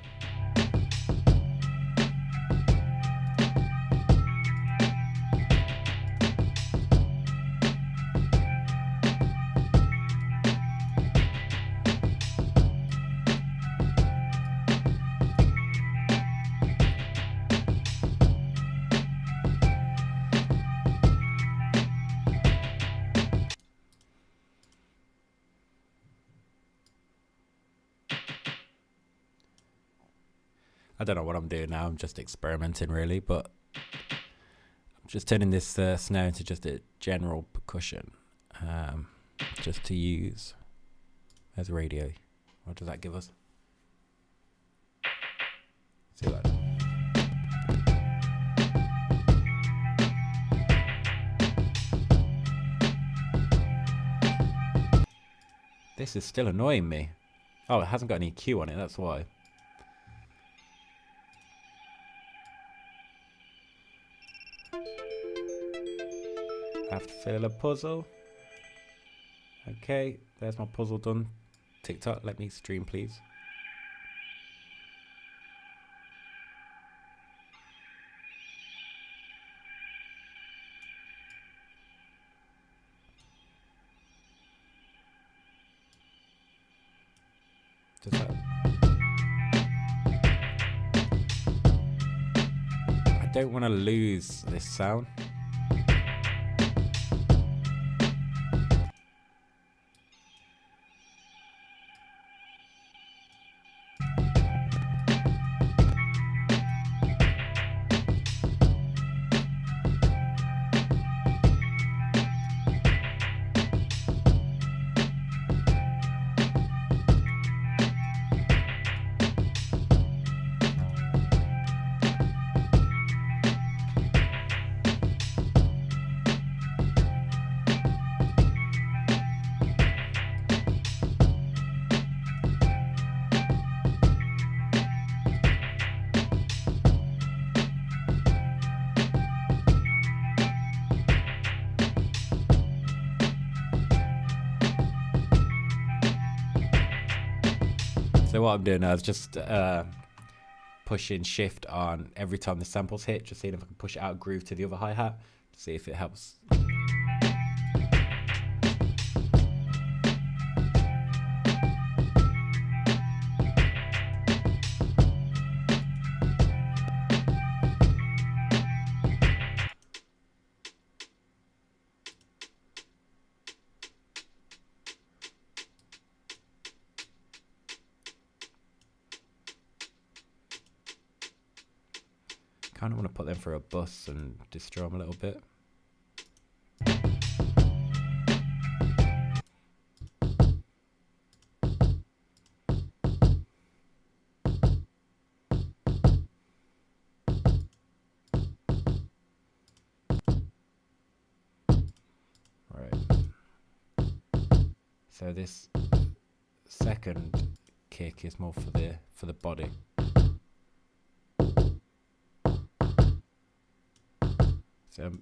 I don't know what I'm doing now. I'm just experimenting really, but I'm just turning this snare into just a general percussion, just to use as radio. What does that give us? See that? This is still annoying me. Oh, it hasn't got any EQ on it, that's why. I have to fill a puzzle. Okay, there's my puzzle done. TikTok, let me stream, please. Does that? don't want to lose this sound. So what I'm doing now is just pushing shift on every time the samples hit, just seeing if I can push it out groove to the other hi-hat to see if it helps. Kind of want to put them through a bus and destroy them a little bit. Right. So this second kick is more for the body. So I'm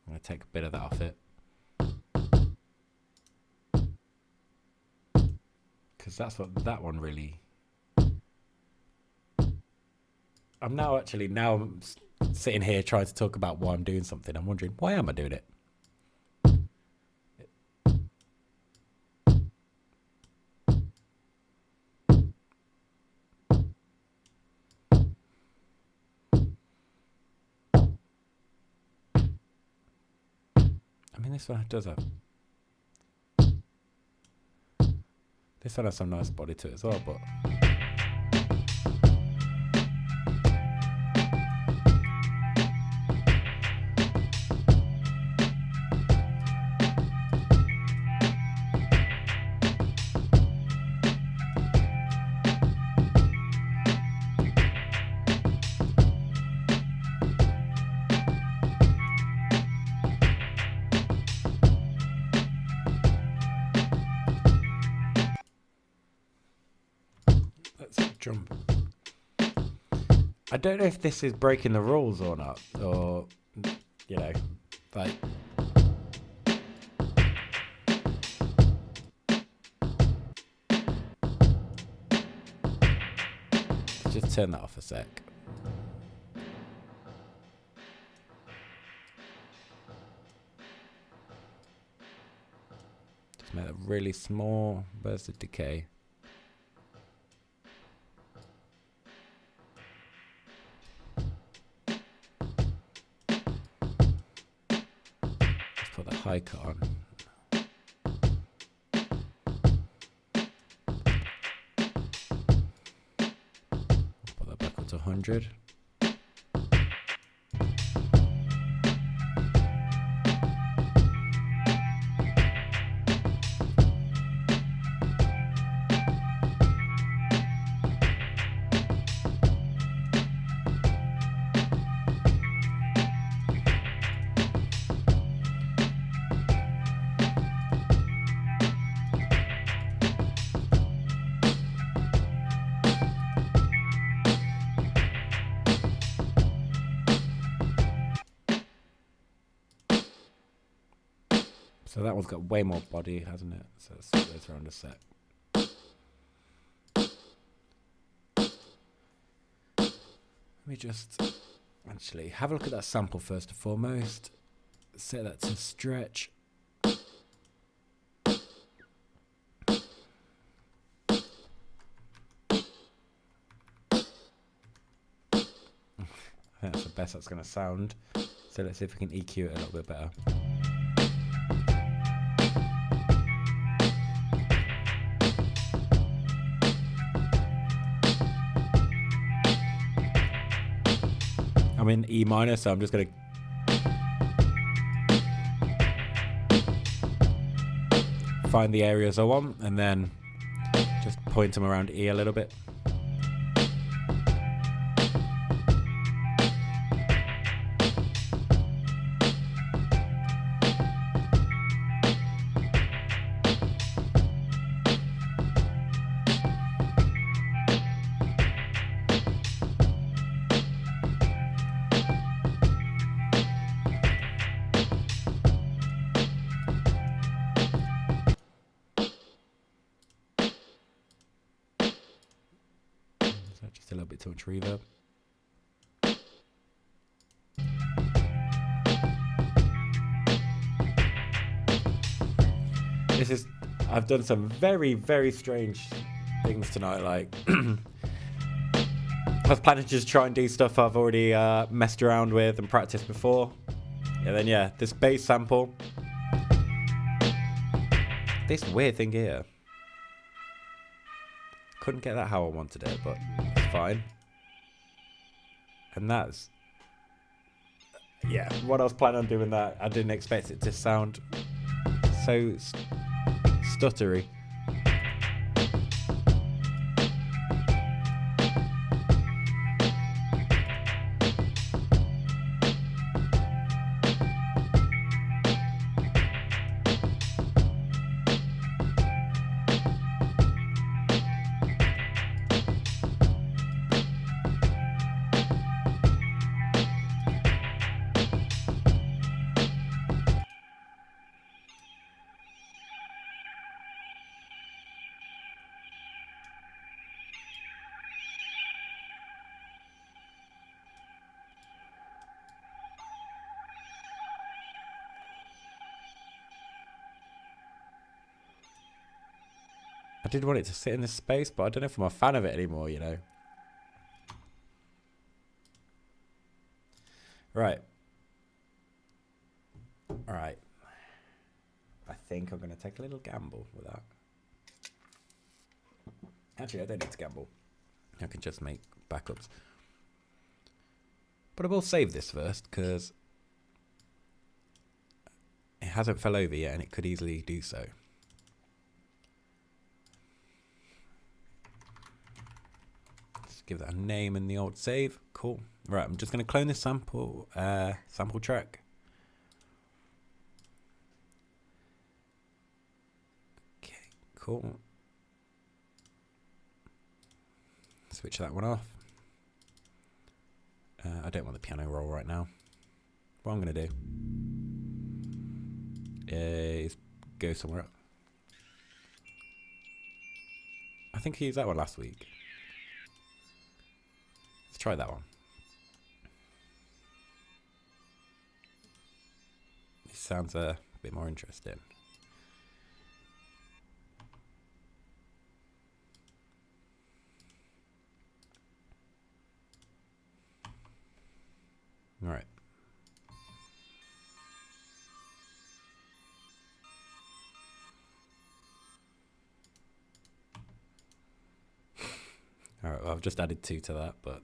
going to take a bit of that off it, because that's what that one really. I'm now sitting here trying to talk about why I'm doing something. I'm wondering, why am I doing it? I mean, this one does have some nice body to it as well, but drum. I don't know if this is breaking the rules or not, or like just turn that off a sec. Just make a really small burst of decay. Put the high cut on. Put that back up to 100. So that one's got way more body, hasn't it? So let's go around a sec. Let me just actually have a look at that sample first and foremost. Set that to stretch. That's the best that's going to sound. So let's see if we can EQ it a little bit better. I'm in E minor, so I'm just going to find the areas I want and then just point them around E a little bit. Just a little bit too much reverb. I've done some very, very strange things tonight. Like, I was planning to just try and do stuff I've already messed around with and practiced before. And then, yeah, this bass sample. This weird thing here. Couldn't get that how I wanted it, but it's fine. And that's... yeah, what I was planning on doing that, I didn't expect it to sound so stuttery. I did want it to sit in this space, but I don't know if I'm a fan of it anymore, you know. Right. Alright. I think I'm going to take a little gamble with that. Actually, I don't need to gamble. I can just make backups. But I will save this first, because it hasn't fell over yet, and it could easily do so. Give that a name in the old save. Cool. Right, I'm just going to clone this sample track. Okay, cool. Switch that one off. I don't want the piano roll right now. What I'm going to do is go somewhere else. I think I used that one last week. Let's try that one. This sounds a bit more interesting. All right. All right, well, I've just added 2 to that, but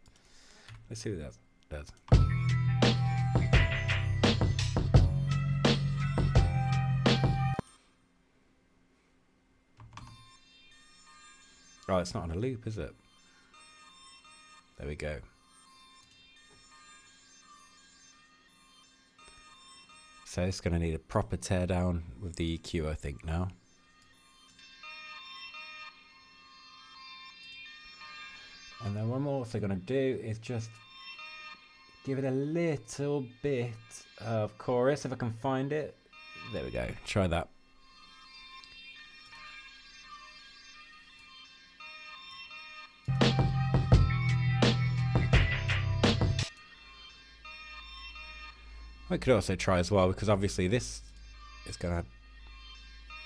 let's see what that does. Oh, it's not on a loop, is it? There we go. So it's going to need a proper teardown with the EQ, I think, now. And then what I'm also going to do is just give it a little bit of chorus if I can find it. There we go. Try that. I could also try as well, because obviously this is going to...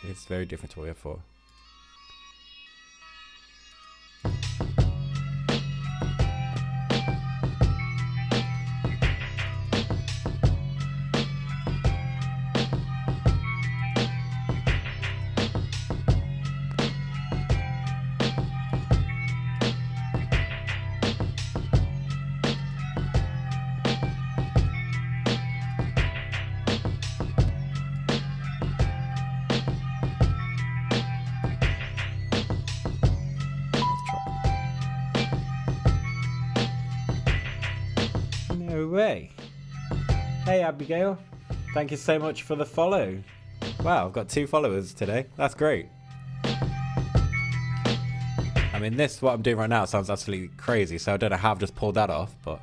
It's very different to what we have for. No way. Hey Abigail, thank you so much for the follow. Wow, I've got 2 followers today. That's great. I mean, what I'm doing right now sounds absolutely crazy, so I don't know how I've just pulled that off, but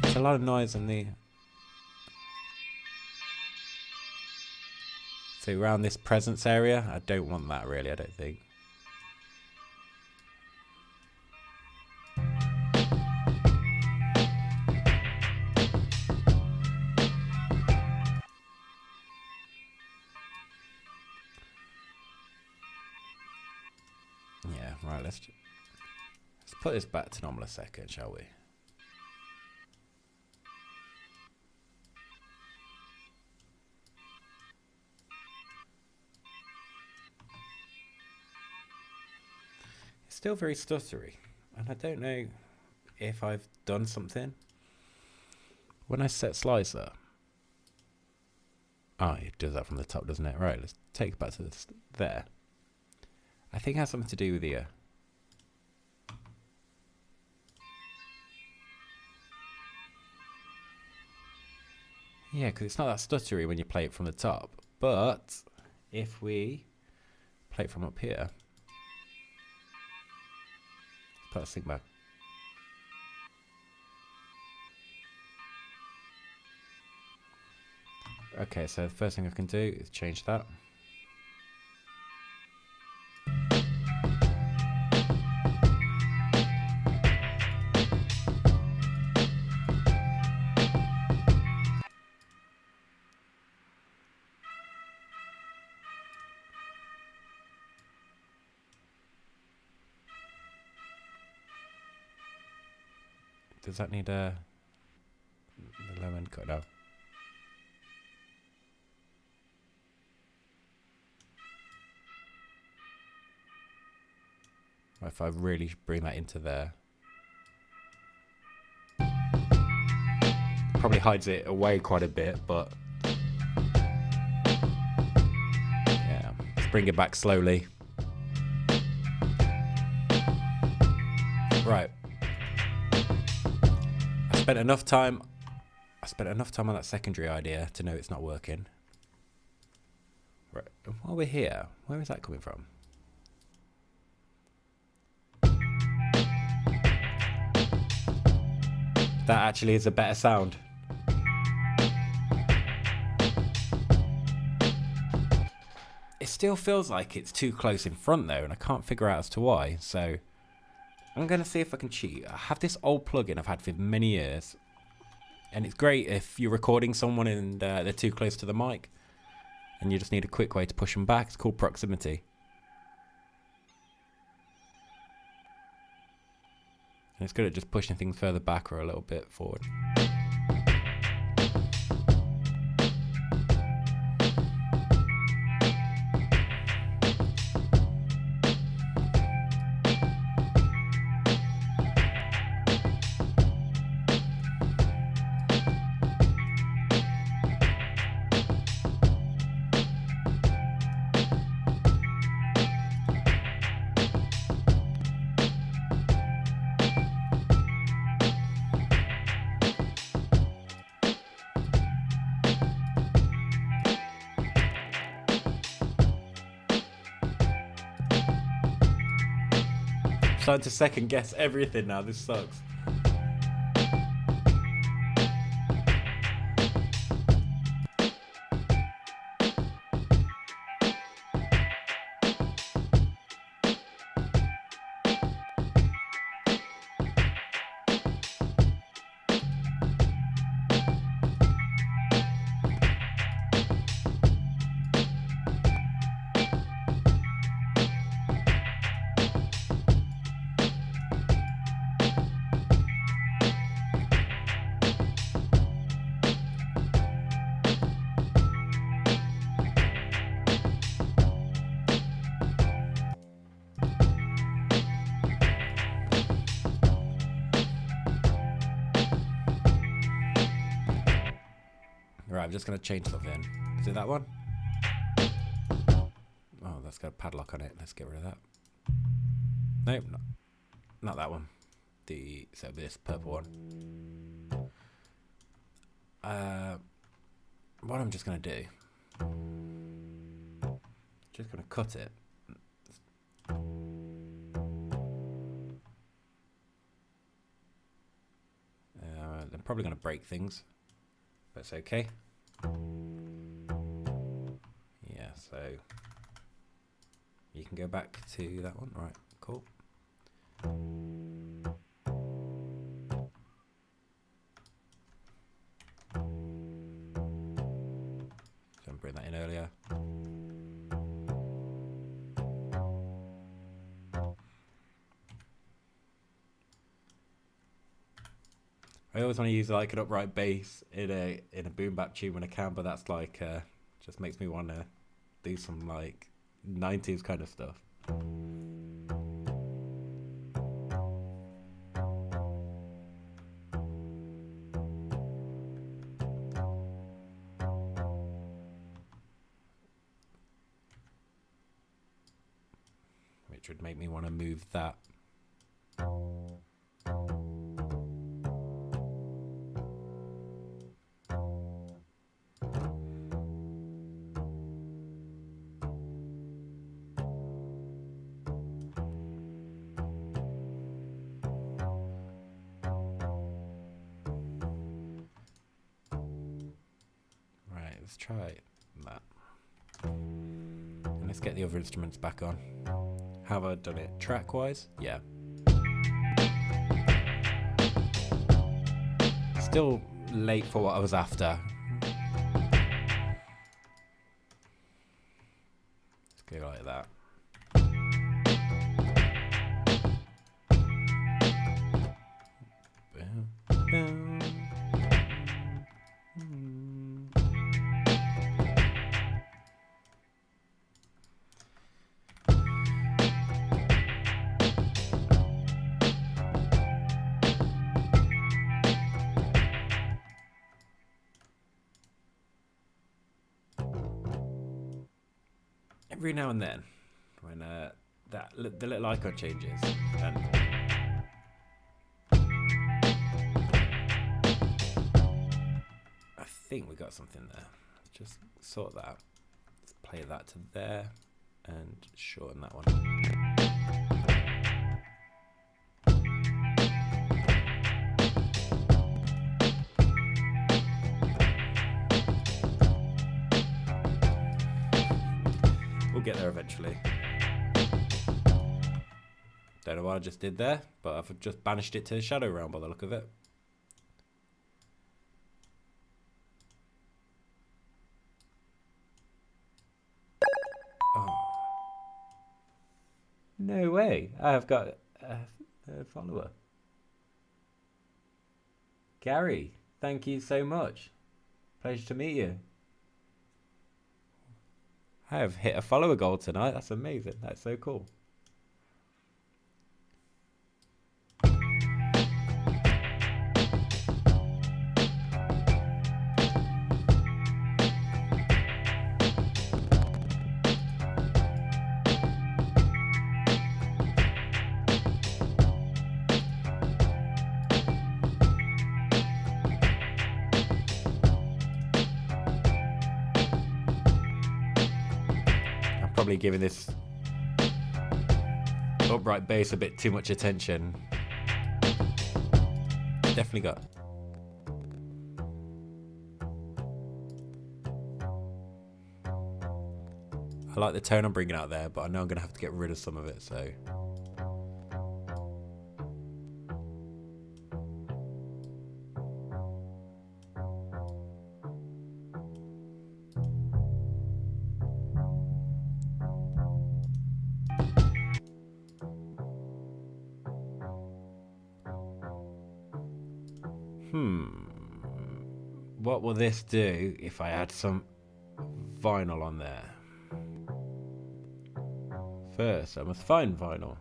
there's a lot of noise in the... So around this presence area, I don't want that really, I don't think. Yeah, right, let's put this back to normal a second, shall we? It's still very stuttery, and I don't know if I've done something. When I set slicer, oh, it does that from the top, doesn't it? Right, let's take it back to this there. I think it has something to do with the yeah, because it's not that stuttery when you play it from the top. But if we play it from up here, let's put a sync back. Okay, so the first thing I can do is change that. Does that need the low end cut out? If I really bring that into there, probably hides it away quite a bit, but yeah, let's bring it back slowly. Right. I spent enough time on that secondary idea to know it's not working. Right. While we're here, where is that coming from? That actually is a better sound. It still feels like it's too close in front though, and I can't figure out as to why. So I'm going to see if I can cheat. I have this old plugin I've had for many years, and it's great if you're recording someone and they're too close to the mic and you just need a quick way to push them back. It's called proximity. And it's good at just pushing things further back or a little bit forward. Starting to second guess everything now. This sucks. Right, I'm just going to change something. Is it that one? Oh, that's got a padlock on it. Let's get rid of that. Nope, not that one. this purple one. What I'm just going to do, just going to cut it. I'm probably going to break things, but it's okay. Yeah, so you can go back to that one. All right, cool. So I'm bring that in earlier. I always want to use like an upright bass in a boom bap tune when I can, but that's like just makes me want to do some like 90s kind of stuff. Which would make me want to move that. Right, let's try that. And let's get the other instruments back on. How have I done it? Track-wise? Yeah. Still late for what I was after. Let's go like that. Every now and then, when the little icon changes, and I think we got something there. Just sort that. Let's play that to there, and shorten that one. We'll get there eventually. Don't know what I just did there, but I've just banished it to the shadow realm by the look of it. Oh. No way. I've got a follower. Gary, thank you so much. Pleasure to meet you. I have hit a follower goal tonight. That's amazing. That's so cool. Probably giving this upright bass a bit too much attention. Definitely got. I like the tone I'm bringing out there, but I know I'm going to have to get rid of some of it, so. What will this do if I add some vinyl on there? First, I must find vinyl.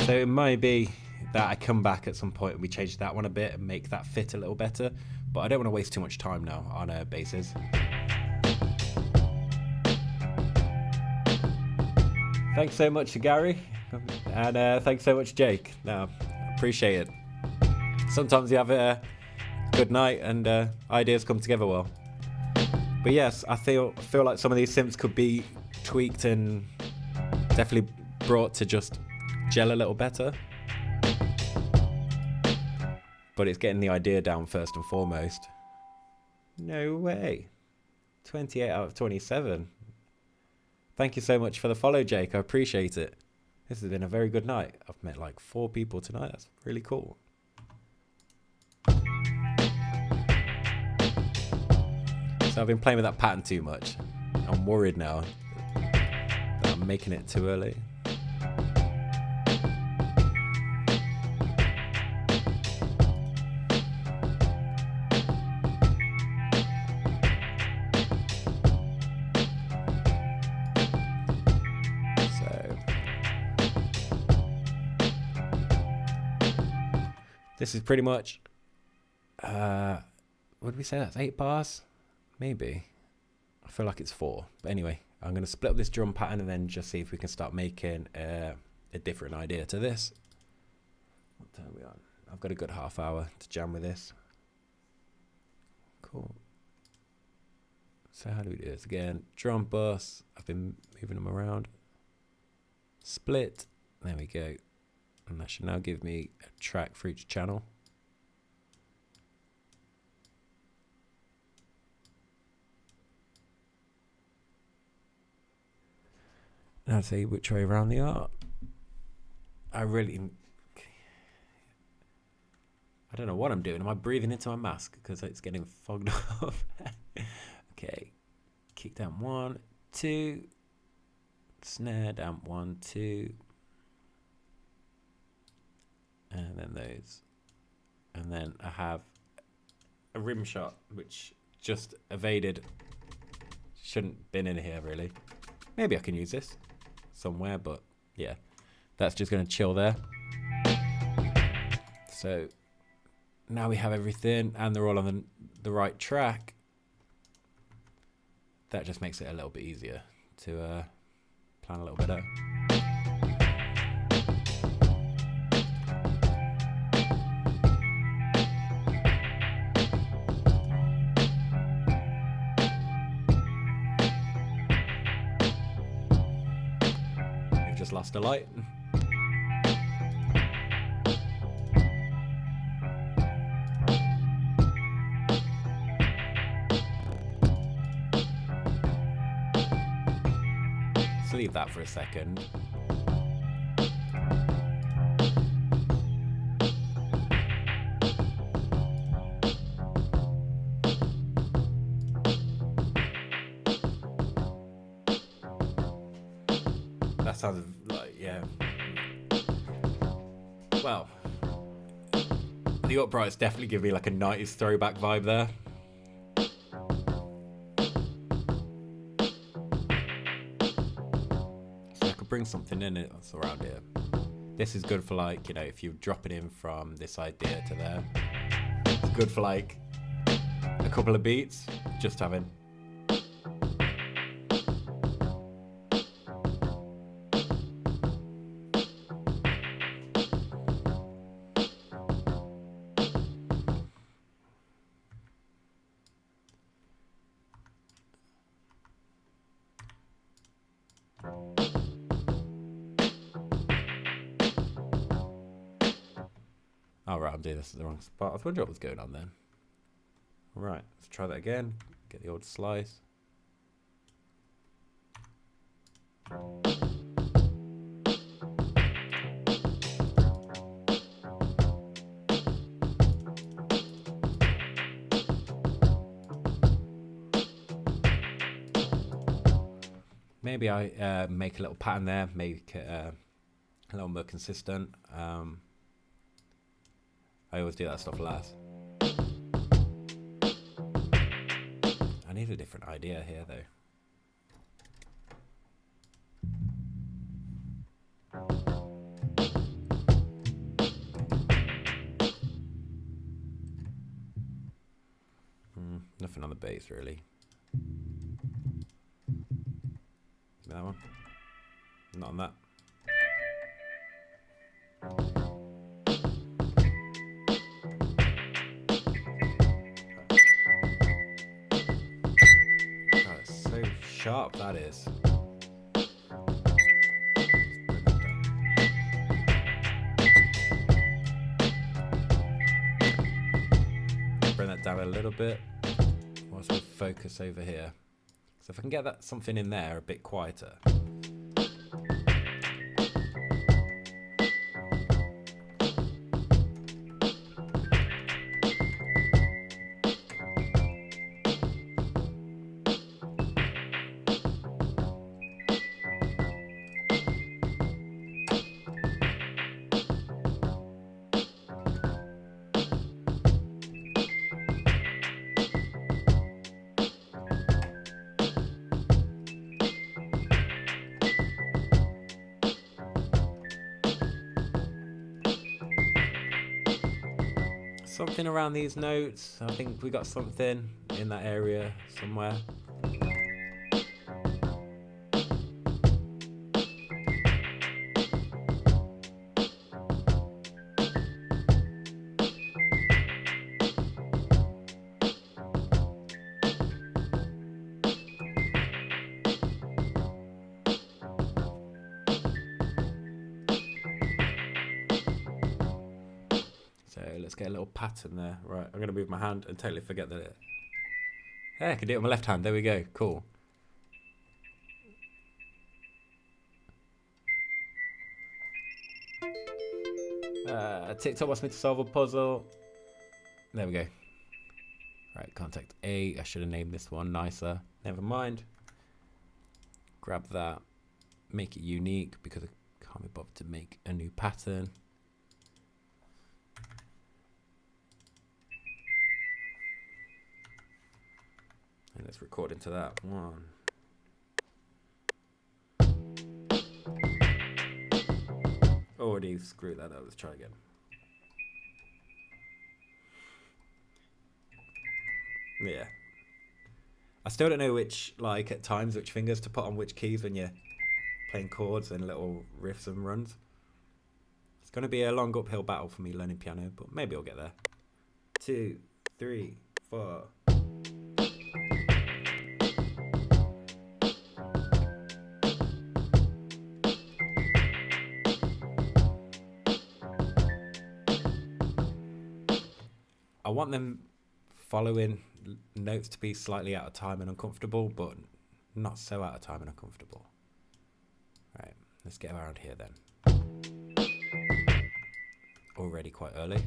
So it might be that I come back at some point and we change that one a bit and make that fit a little better. But I don't want to waste too much time now on bases. Thanks so much to Gary, and thanks so much, Jake. No, appreciate it. Sometimes you have a good night and ideas come together well. But yes, I feel like some of these simps could be tweaked and definitely brought to just gel a little better. But it's getting the idea down first and foremost. No way. 28 out of 27. Thank you so much for the follow, Jake. I appreciate it. This has been a very good night. I've met like 4 people tonight. That's really cool. So I've been playing with that pattern too much. I'm worried now that I'm making it too early. This is pretty much, what did we say? That's 8 bars? Maybe. I feel like it's 4. But anyway, I'm going to split up this drum pattern and then just see if we can start making a different idea to this. What time are we on? I've got a good half hour to jam with this. Cool. So how do we do this? Again, drum bus. I've been moving them around. Split. There we go. And that should now give me a track for each channel. Now see which way around they are. I don't know what I'm doing. Am I breathing into my mask? Because it's getting fogged up. Okay. Kick down 1, 2. Snare down 1, 2. And then those. And then I have a rim shot, which just evaded. Shouldn't been in here, really. Maybe I can use this somewhere, but yeah. That's just going to chill there. So now we have everything, and they're all on the right track. That just makes it a little bit easier to plan a little better. Just lost a light. Let's leave that for a second. That sounds like, yeah. Well, the uprights definitely give me like a 90s throwback vibe there. So I could bring something in it that's around here. This is good for like, you know, if you're dropping in from this idea to there. It's good for like a couple of beats, just having. Oh, right, I'm doing this at the wrong spot. I was wondering what was going on then. Right, let's try that again. Get the old slice. Maybe I make a little pattern there, make it a little more consistent. I always do that stuff last. I need a different idea here though. nothing on the bass really. That one. Not on that. God, it's so sharp that is. Bring that down a little bit whilst we focus over here. So if I can get that something in there a bit quieter. Something around these notes. I think we got something in that area somewhere. So let's get a little pattern there. Right, I'm going to move my hand and totally forget that it... Hey, I can do it with my left hand. There we go. Cool. TikTok wants me to solve a puzzle. There we go. Right, contact A. I should have named this one nicer. Never mind. Grab that. Make it unique because I can't be bothered to make a new pattern. And let's record into that one. Already screwed that up. Let's try again. Yeah. I still don't know which, like, at times, which fingers to put on which keys when you're playing chords and little riffs and runs. It's going to be a long uphill battle for me learning piano, but maybe I'll get there. 2, 3, 4. I want them following notes to be slightly out of time and uncomfortable, but not so out of time and uncomfortable. Right, let's get around here then. Already quite early.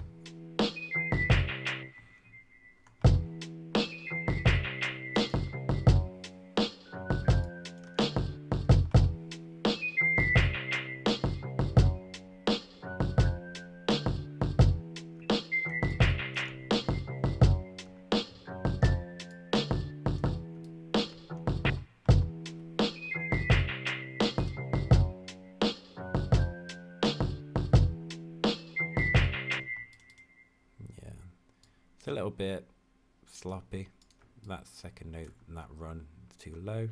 It's a little bit sloppy. That second note and that run is too low. And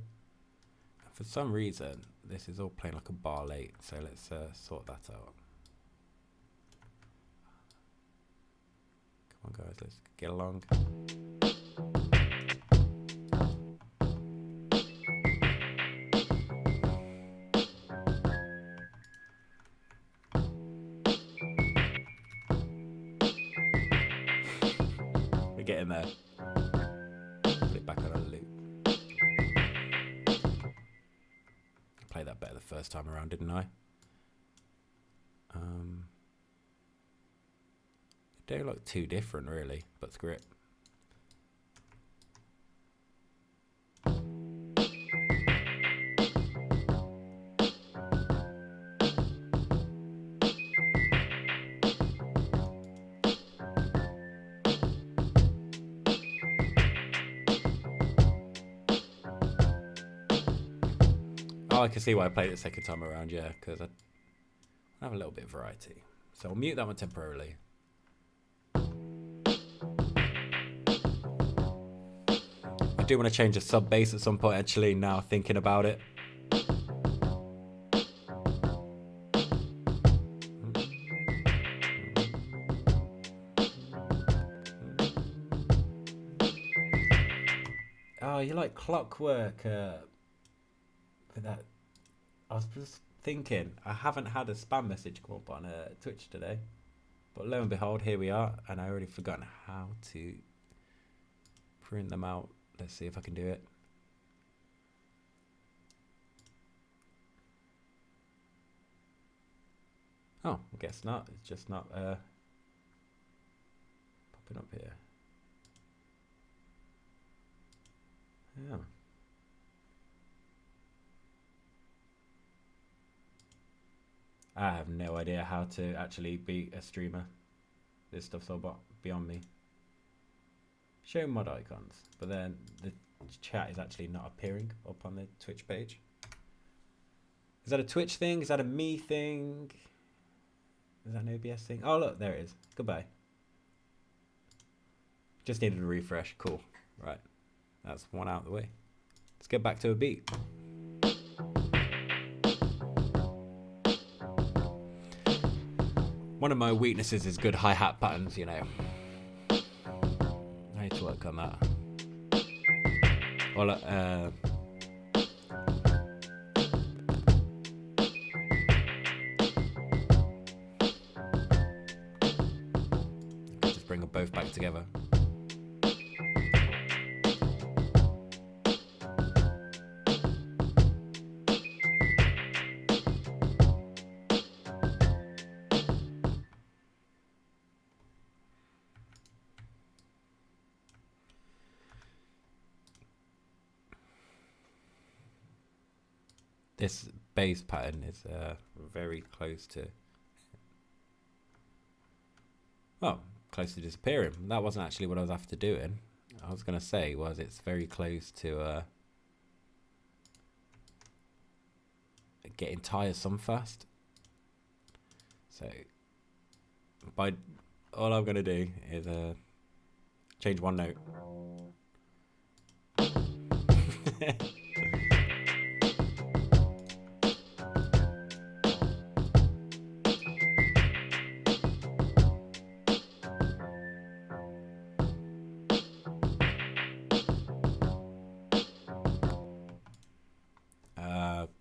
for some reason, this is all playing like a bar late, so let's sort that out. Come on guys, let's get along. Getting there. Put it back on a loop. I played that better the first time around, didn't I? They don't look too different really, but screw it. Oh, I can see why I played it the second time around, yeah, because I have a little bit of variety. So I'll mute that one temporarily. do want to change the sub bass at some point, actually, now thinking about it. Oh, you like clockwork for that. I was just thinking, I haven't had a spam message come up on Twitch today. But lo and behold, here we are. And I already forgotten how to print them out. Let's see if I can do it. Oh, I guess not. It's just not popping up here. Yeah. I have no idea how to actually be a streamer. This stuff's all beyond me. Show mod icons, but then the chat is actually not appearing up on the Twitch page. Is that a Twitch thing? Is that a me thing? Is that an OBS thing? Oh look, there it is. Goodbye. Just needed a refresh. Cool. Right. That's one out of the way. Let's get back to a beat. One of my weaknesses is good hi-hat patterns, you know. I need to work on that. Well, just bring them both back together. This bass pattern is very close to, well, close to disappearing. That wasn't actually what I was after doing. I was going to say was it's very close to getting tiresome fast. So by all I'm going to do is change one note.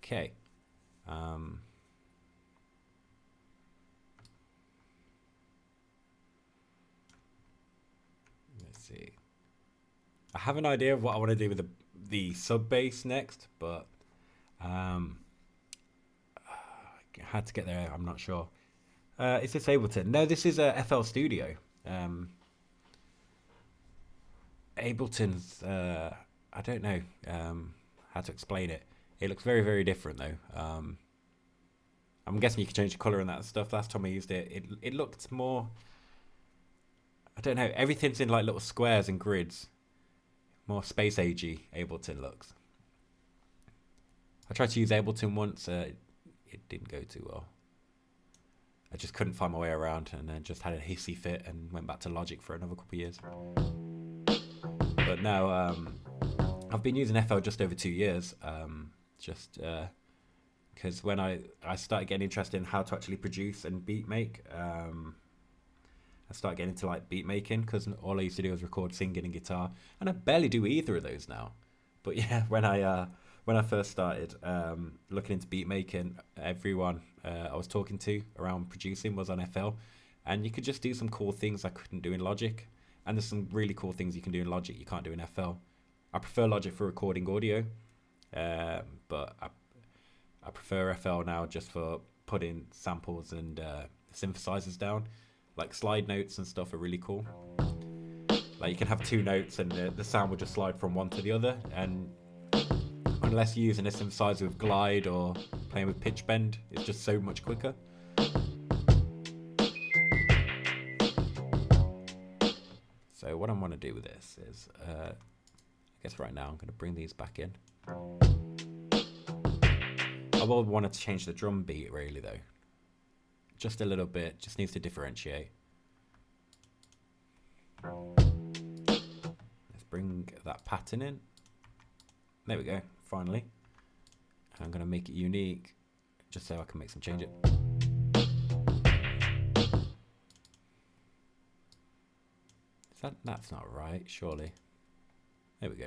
Okay. Let's see. I have an idea of what I want to do with the sub bass next, but I had to get there. I'm not sure. Is this Ableton? No, this is a FL Studio. Ableton's I don't know how to explain it. It looks very, very different though. I'm guessing you can change the color and that stuff. Last time I used it, it looked more, I don't know, everything's in like little squares and grids. More space agey Ableton looks. I tried to use Ableton once, it didn't go too well. I just couldn't find my way around and then just had a hissy fit and went back to Logic for another couple of years. But now I've been using FL just over 2 years. Just because when I started getting interested in how to actually produce and beat make, I started getting into like beat making because all I used to do was record singing and guitar, and I barely do either of those now. But yeah, when I first started looking into beat making, everyone I was talking to around producing was on FL, and you could just do some cool things I couldn't do in Logic, and there's some really cool things you can do in Logic you can't do in FL. I prefer Logic for recording audio. But I prefer FL now just for putting samples and synthesizers down. Like slide notes and stuff are really cool. Like you can have 2 notes and the sound will just slide from one to the other, and unless you're using a synthesizer with glide or playing with pitch bend, it's just so much quicker. So what I want to do with this is I guess right now I'm going to bring these back in. I will want to change the drum beat really though. Just a little bit, just needs to differentiate. Let's bring that pattern in. There we go, finally. I'm going to make it unique, just so I can make some changes. That's not right, surely. There we go.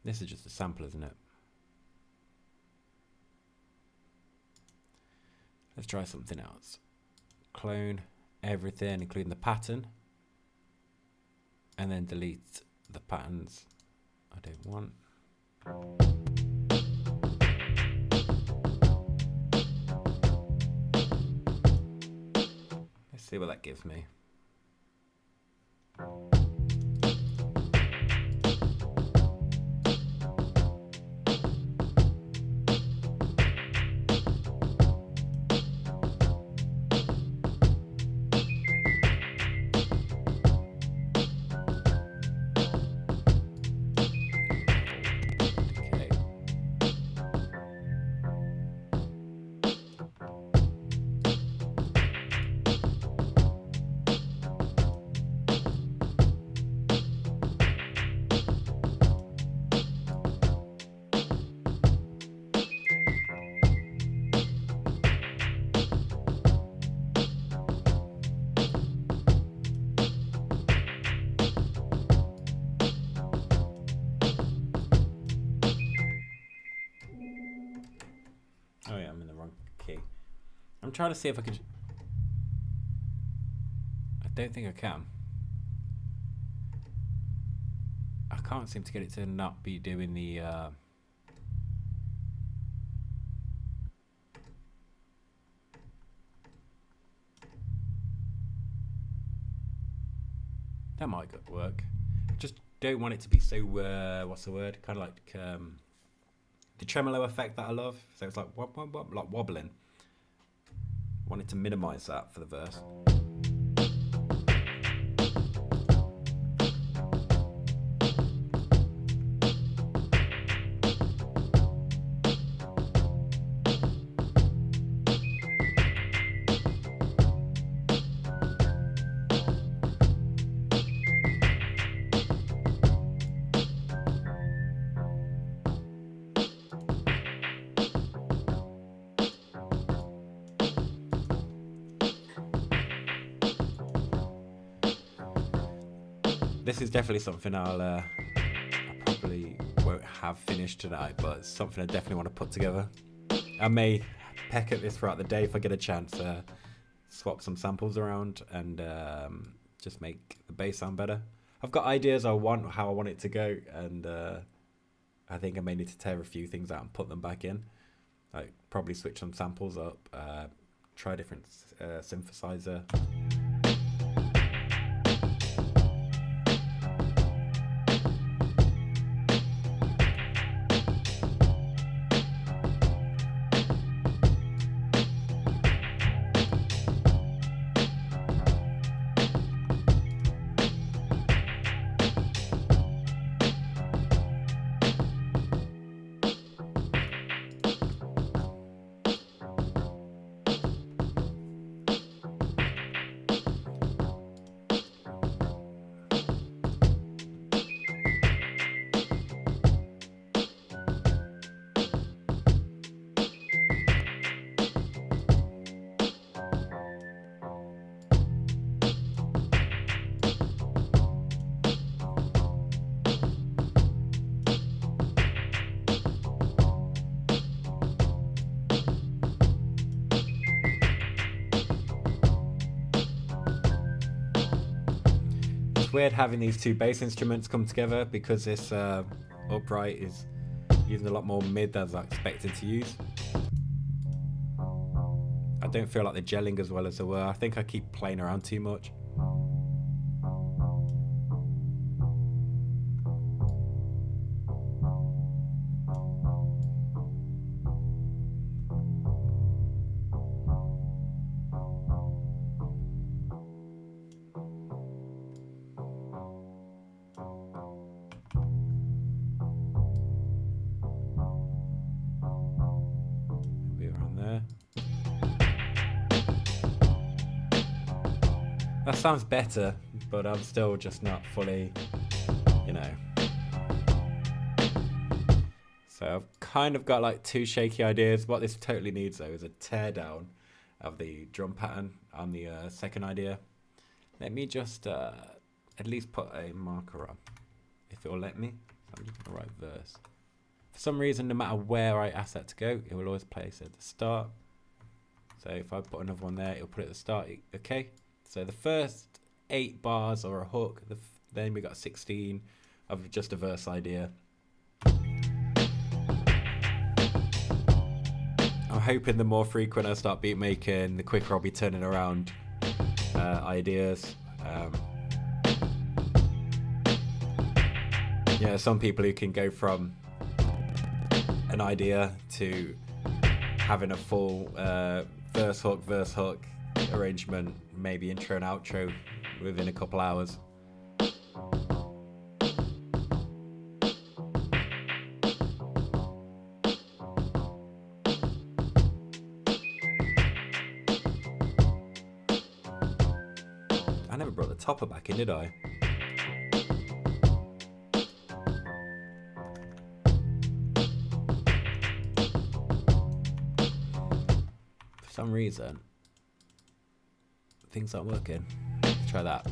This is just a sample, isn't it? Let's try something else. Clone everything, including the pattern, and then delete the patterns I don't want. Let's see what that gives me. Oh yeah, I'm in the wrong key. I'm trying to see if I can... I don't think I can. I can't seem to get it to not be doing the... That might work. Just don't want it to be so, what's the word? Kind of like the tremolo effect that I love. So it's like like wobbling. Wanted to minimize that for the verse. This is definitely something I probably won't have finished tonight, but it's something I definitely want to put together. I may peck at this throughout the day if I get a chance. Swap some samples around and just make the bass sound better. I've got ideas how I want it to go, and I think I may need to tear a few things out and put them back in. Like probably switch some samples up, try a different synthesizer. Weird having these two bass instruments come together because this upright is using a lot more mid than I was expected to use. I don't feel like they're gelling as well as they were. I think I keep playing around too much. there. That sounds better, but I'm still just not fully, you know. So I've kind of got like two shaky ideas. What this totally needs though is a teardown of the drum pattern on the second idea. Let me just at least put a marker on, if it will let me. So I'm just gonna write verse. For some reason, no matter where I ask that to go, it will always place at the start. So if I put another one there, it'll put it at the start. Okay. So the first 8 bars are a hook. Then we got 16 of just a verse idea. I'm hoping the more frequent I start beat making, the quicker I'll be turning around ideas. Yeah, some people who can go from an idea to having a full verse hook arrangement, maybe intro and outro within a couple hours. I never brought the topper back in, did I? For some reason, things aren't working. Let's try that.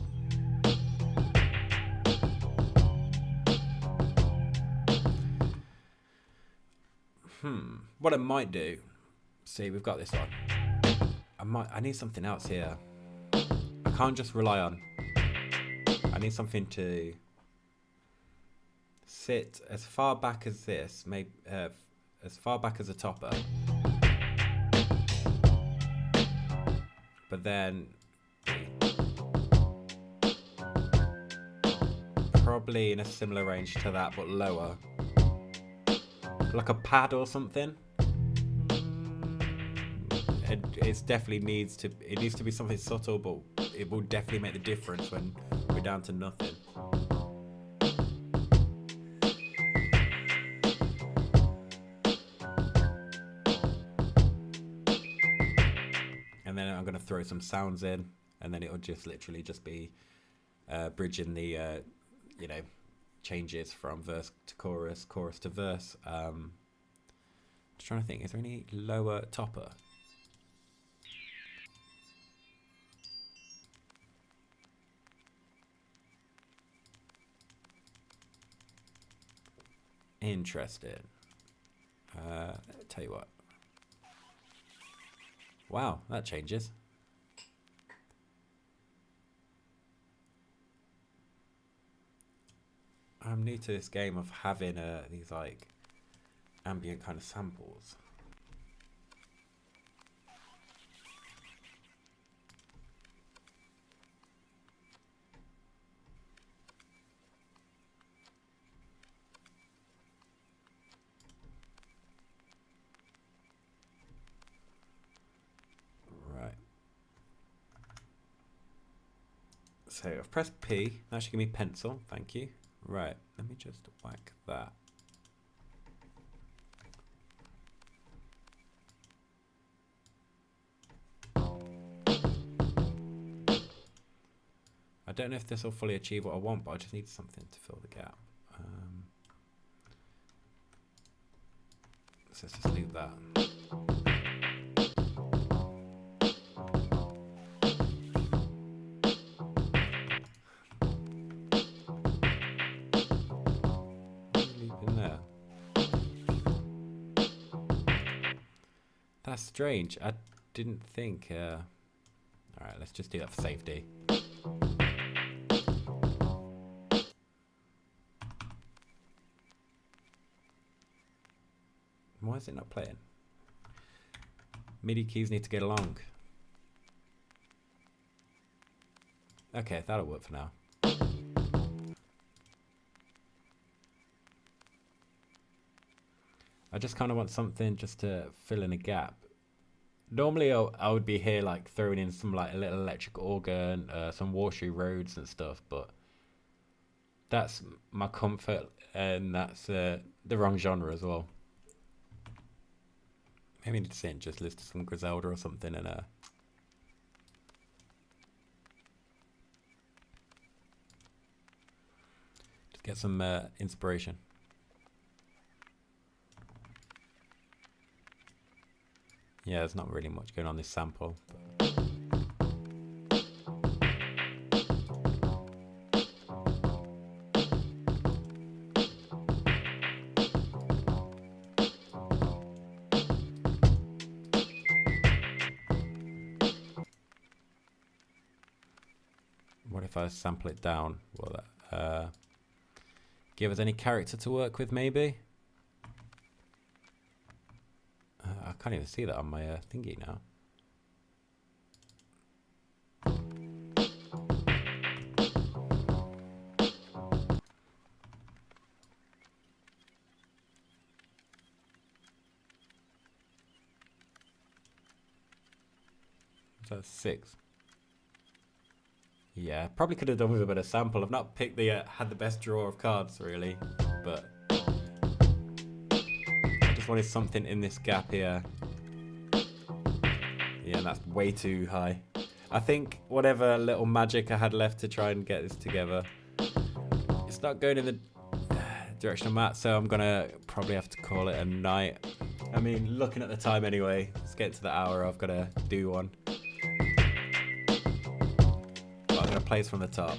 What I might do, see, we've got this on. I need something else here. I can't just rely on. I need something to sit as far back as this, maybe as far back as a topper. But then probably in a similar range to that, but lower. Like a pad or something. It definitely needs to be something subtle, but it will definitely make the difference when we're down to nothing. And then I'm going to throw some sounds in, and then it'll just literally just be bridging the you know, changes from verse to chorus, chorus to verse. Just trying to think, is there any lower topper? Interesting. Tell you what. Wow, that changes. I'm new to this game of having these like ambient kind of samples. Right. So I've pressed P. That should give me pencil. Thank you. Right. Let me just whack that. I don't know if this will fully achieve what I want, but I just need something to fill the gap. So let's just leave that. Leaving there. That's strange. I didn't think. All right, let's just do that for safety. Why is it not playing? MIDI keys need to get along. Okay, that'll work for now. I just kind of want something just to fill in a gap. Normally I would be here like throwing in some like a little electric organ, some Warshoe Roads and stuff, but that's my comfort, and that's the wrong genre as well. Maybe I need to sit and just listen to some Griselda or something and just get some inspiration. Yeah, there's not really much going on this sample. What if I sample it down? Will that give us any character to work with, maybe? I can't even see that on my thingy now. That's 6. Yeah, probably could have done with a bit of sample. I've not picked the had the best draw of cards really, but I just wanted something in this gap here. Yeah, and that's way too high. I think whatever little magic I had left to try and get this together, it's not going in the direction I'm at, so I'm gonna probably have to call it a night. I mean, looking at the time anyway, let's get to the hour. I've got to do one. I'm going to play this from the top.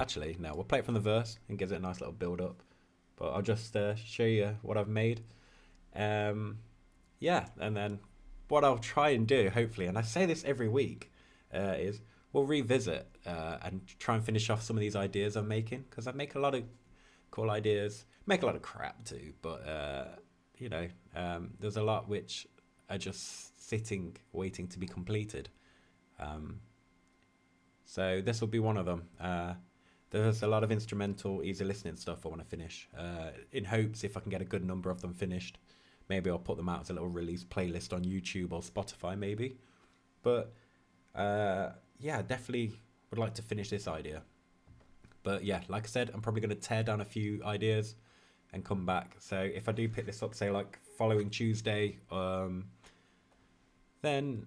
Actually, no, we'll play it from the verse and gives it a nice little build up. But I'll just show you what I've made. Yeah, and then what I'll try and do, hopefully, and I say this every week, is we'll revisit and try and finish off some of these ideas I'm making. Because I make a lot of cool ideas, make a lot of crap too, but you know, there's a lot which are just sitting, waiting to be completed. So this will be one of them. There's a lot of instrumental, easy listening stuff I want to finish. In hopes, if I can get a good number of them finished, maybe I'll put them out as a little release playlist on YouTube or Spotify, maybe. But yeah, definitely would like to finish this idea. But yeah, like I said, I'm probably going to tear down a few ideas and come back. So if I do pick this up, say like following Tuesday, then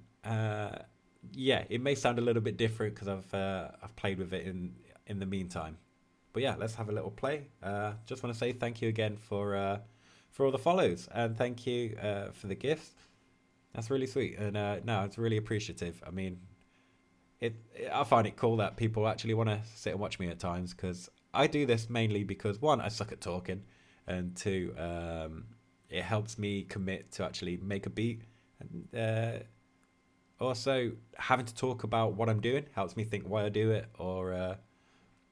yeah, it may sound a little bit different because I've played with it in the meantime. But yeah, let's have a little play. Just want to say thank you again for all the follows, and thank you for the gifts. That's really sweet, and no, it's really appreciative. I mean, I find it cool that people actually want to sit and watch me at times, because I do this mainly because, one, I suck at talking, and two, it helps me commit to actually make a beat, and also having to talk about what I'm doing helps me think why I do it, or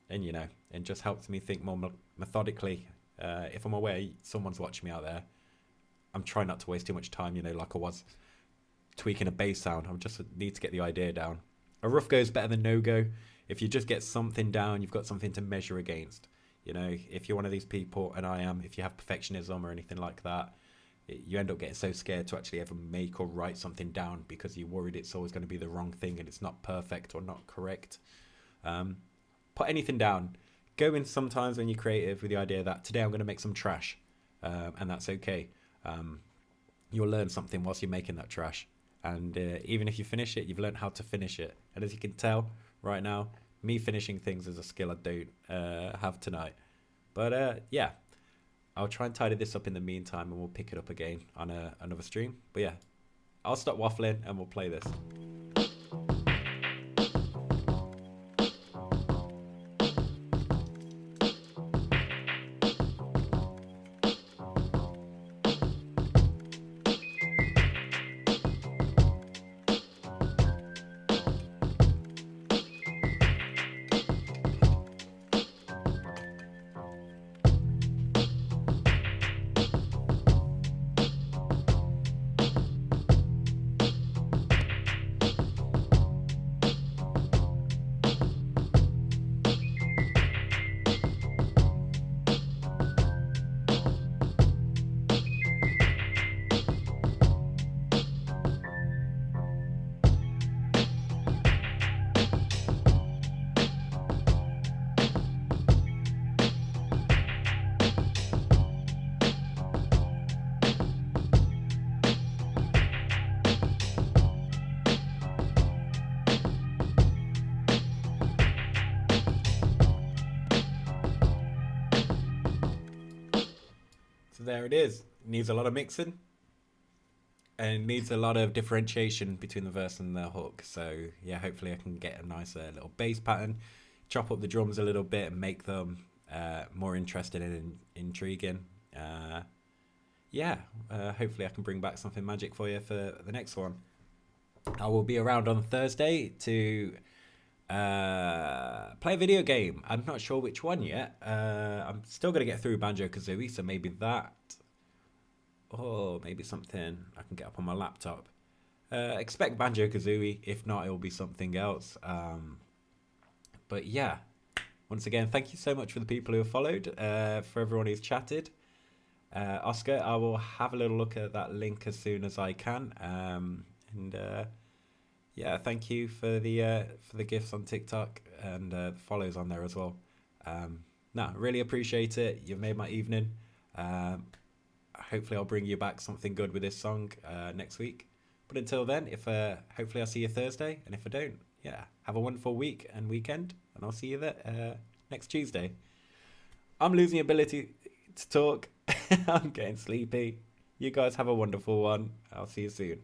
and you know, and just helps me think more methodically. If I'm aware someone's watching me out there, I'm trying not to waste too much time, you know, like I was tweaking a bass sound. I just need to get the idea down. A rough go is better than no go. If you just get something down, you've got something to measure against. You know, if you're one of these people, and I am, if you have perfectionism or anything like that, you end up getting so scared to actually ever make or write something down because you're worried it's always going to be the wrong thing and it's not perfect or not correct. Put anything down. Go in sometimes when you're creative with the idea that today I'm going to make some trash, and that's okay. You'll learn something whilst you're making that trash. And even if you finish it, you've learned how to finish it. And as you can tell right now, me finishing things is a skill I don't have tonight. But yeah, I'll try and tidy this up in the meantime, and we'll pick it up again on another stream. But yeah, I'll stop waffling and we'll play this. there it is. Needs a lot of mixing. And needs a lot of differentiation between the verse and the hook. So yeah, hopefully I can get a nice little bass pattern, chop up the drums a little bit and make them more interesting and intriguing. Hopefully I can bring back something magic for you for the next one. I will be around on Thursday to play a video game. I'm not sure which one yet. I'm still going to get through Banjo-Kazooie, so maybe that. Or maybe something I can get up on my laptop. Expect Banjo-Kazooie. If not, it will be something else. But yeah, once again, thank you so much for the people who have followed, for everyone who's chatted. Oscar, I will have a little look at that link as soon as I can. Thank you for the gifts on TikTok and the follows on there as well. Really appreciate it. You've made my evening. Hopefully I'll bring you back something good with this song next week. But until then, hopefully I'll see you Thursday, and if I don't, have a wonderful week and weekend, and I'll see you there next Tuesday. I'm losing the ability to talk. I'm getting sleepy. You guys have a wonderful one. I'll see you soon.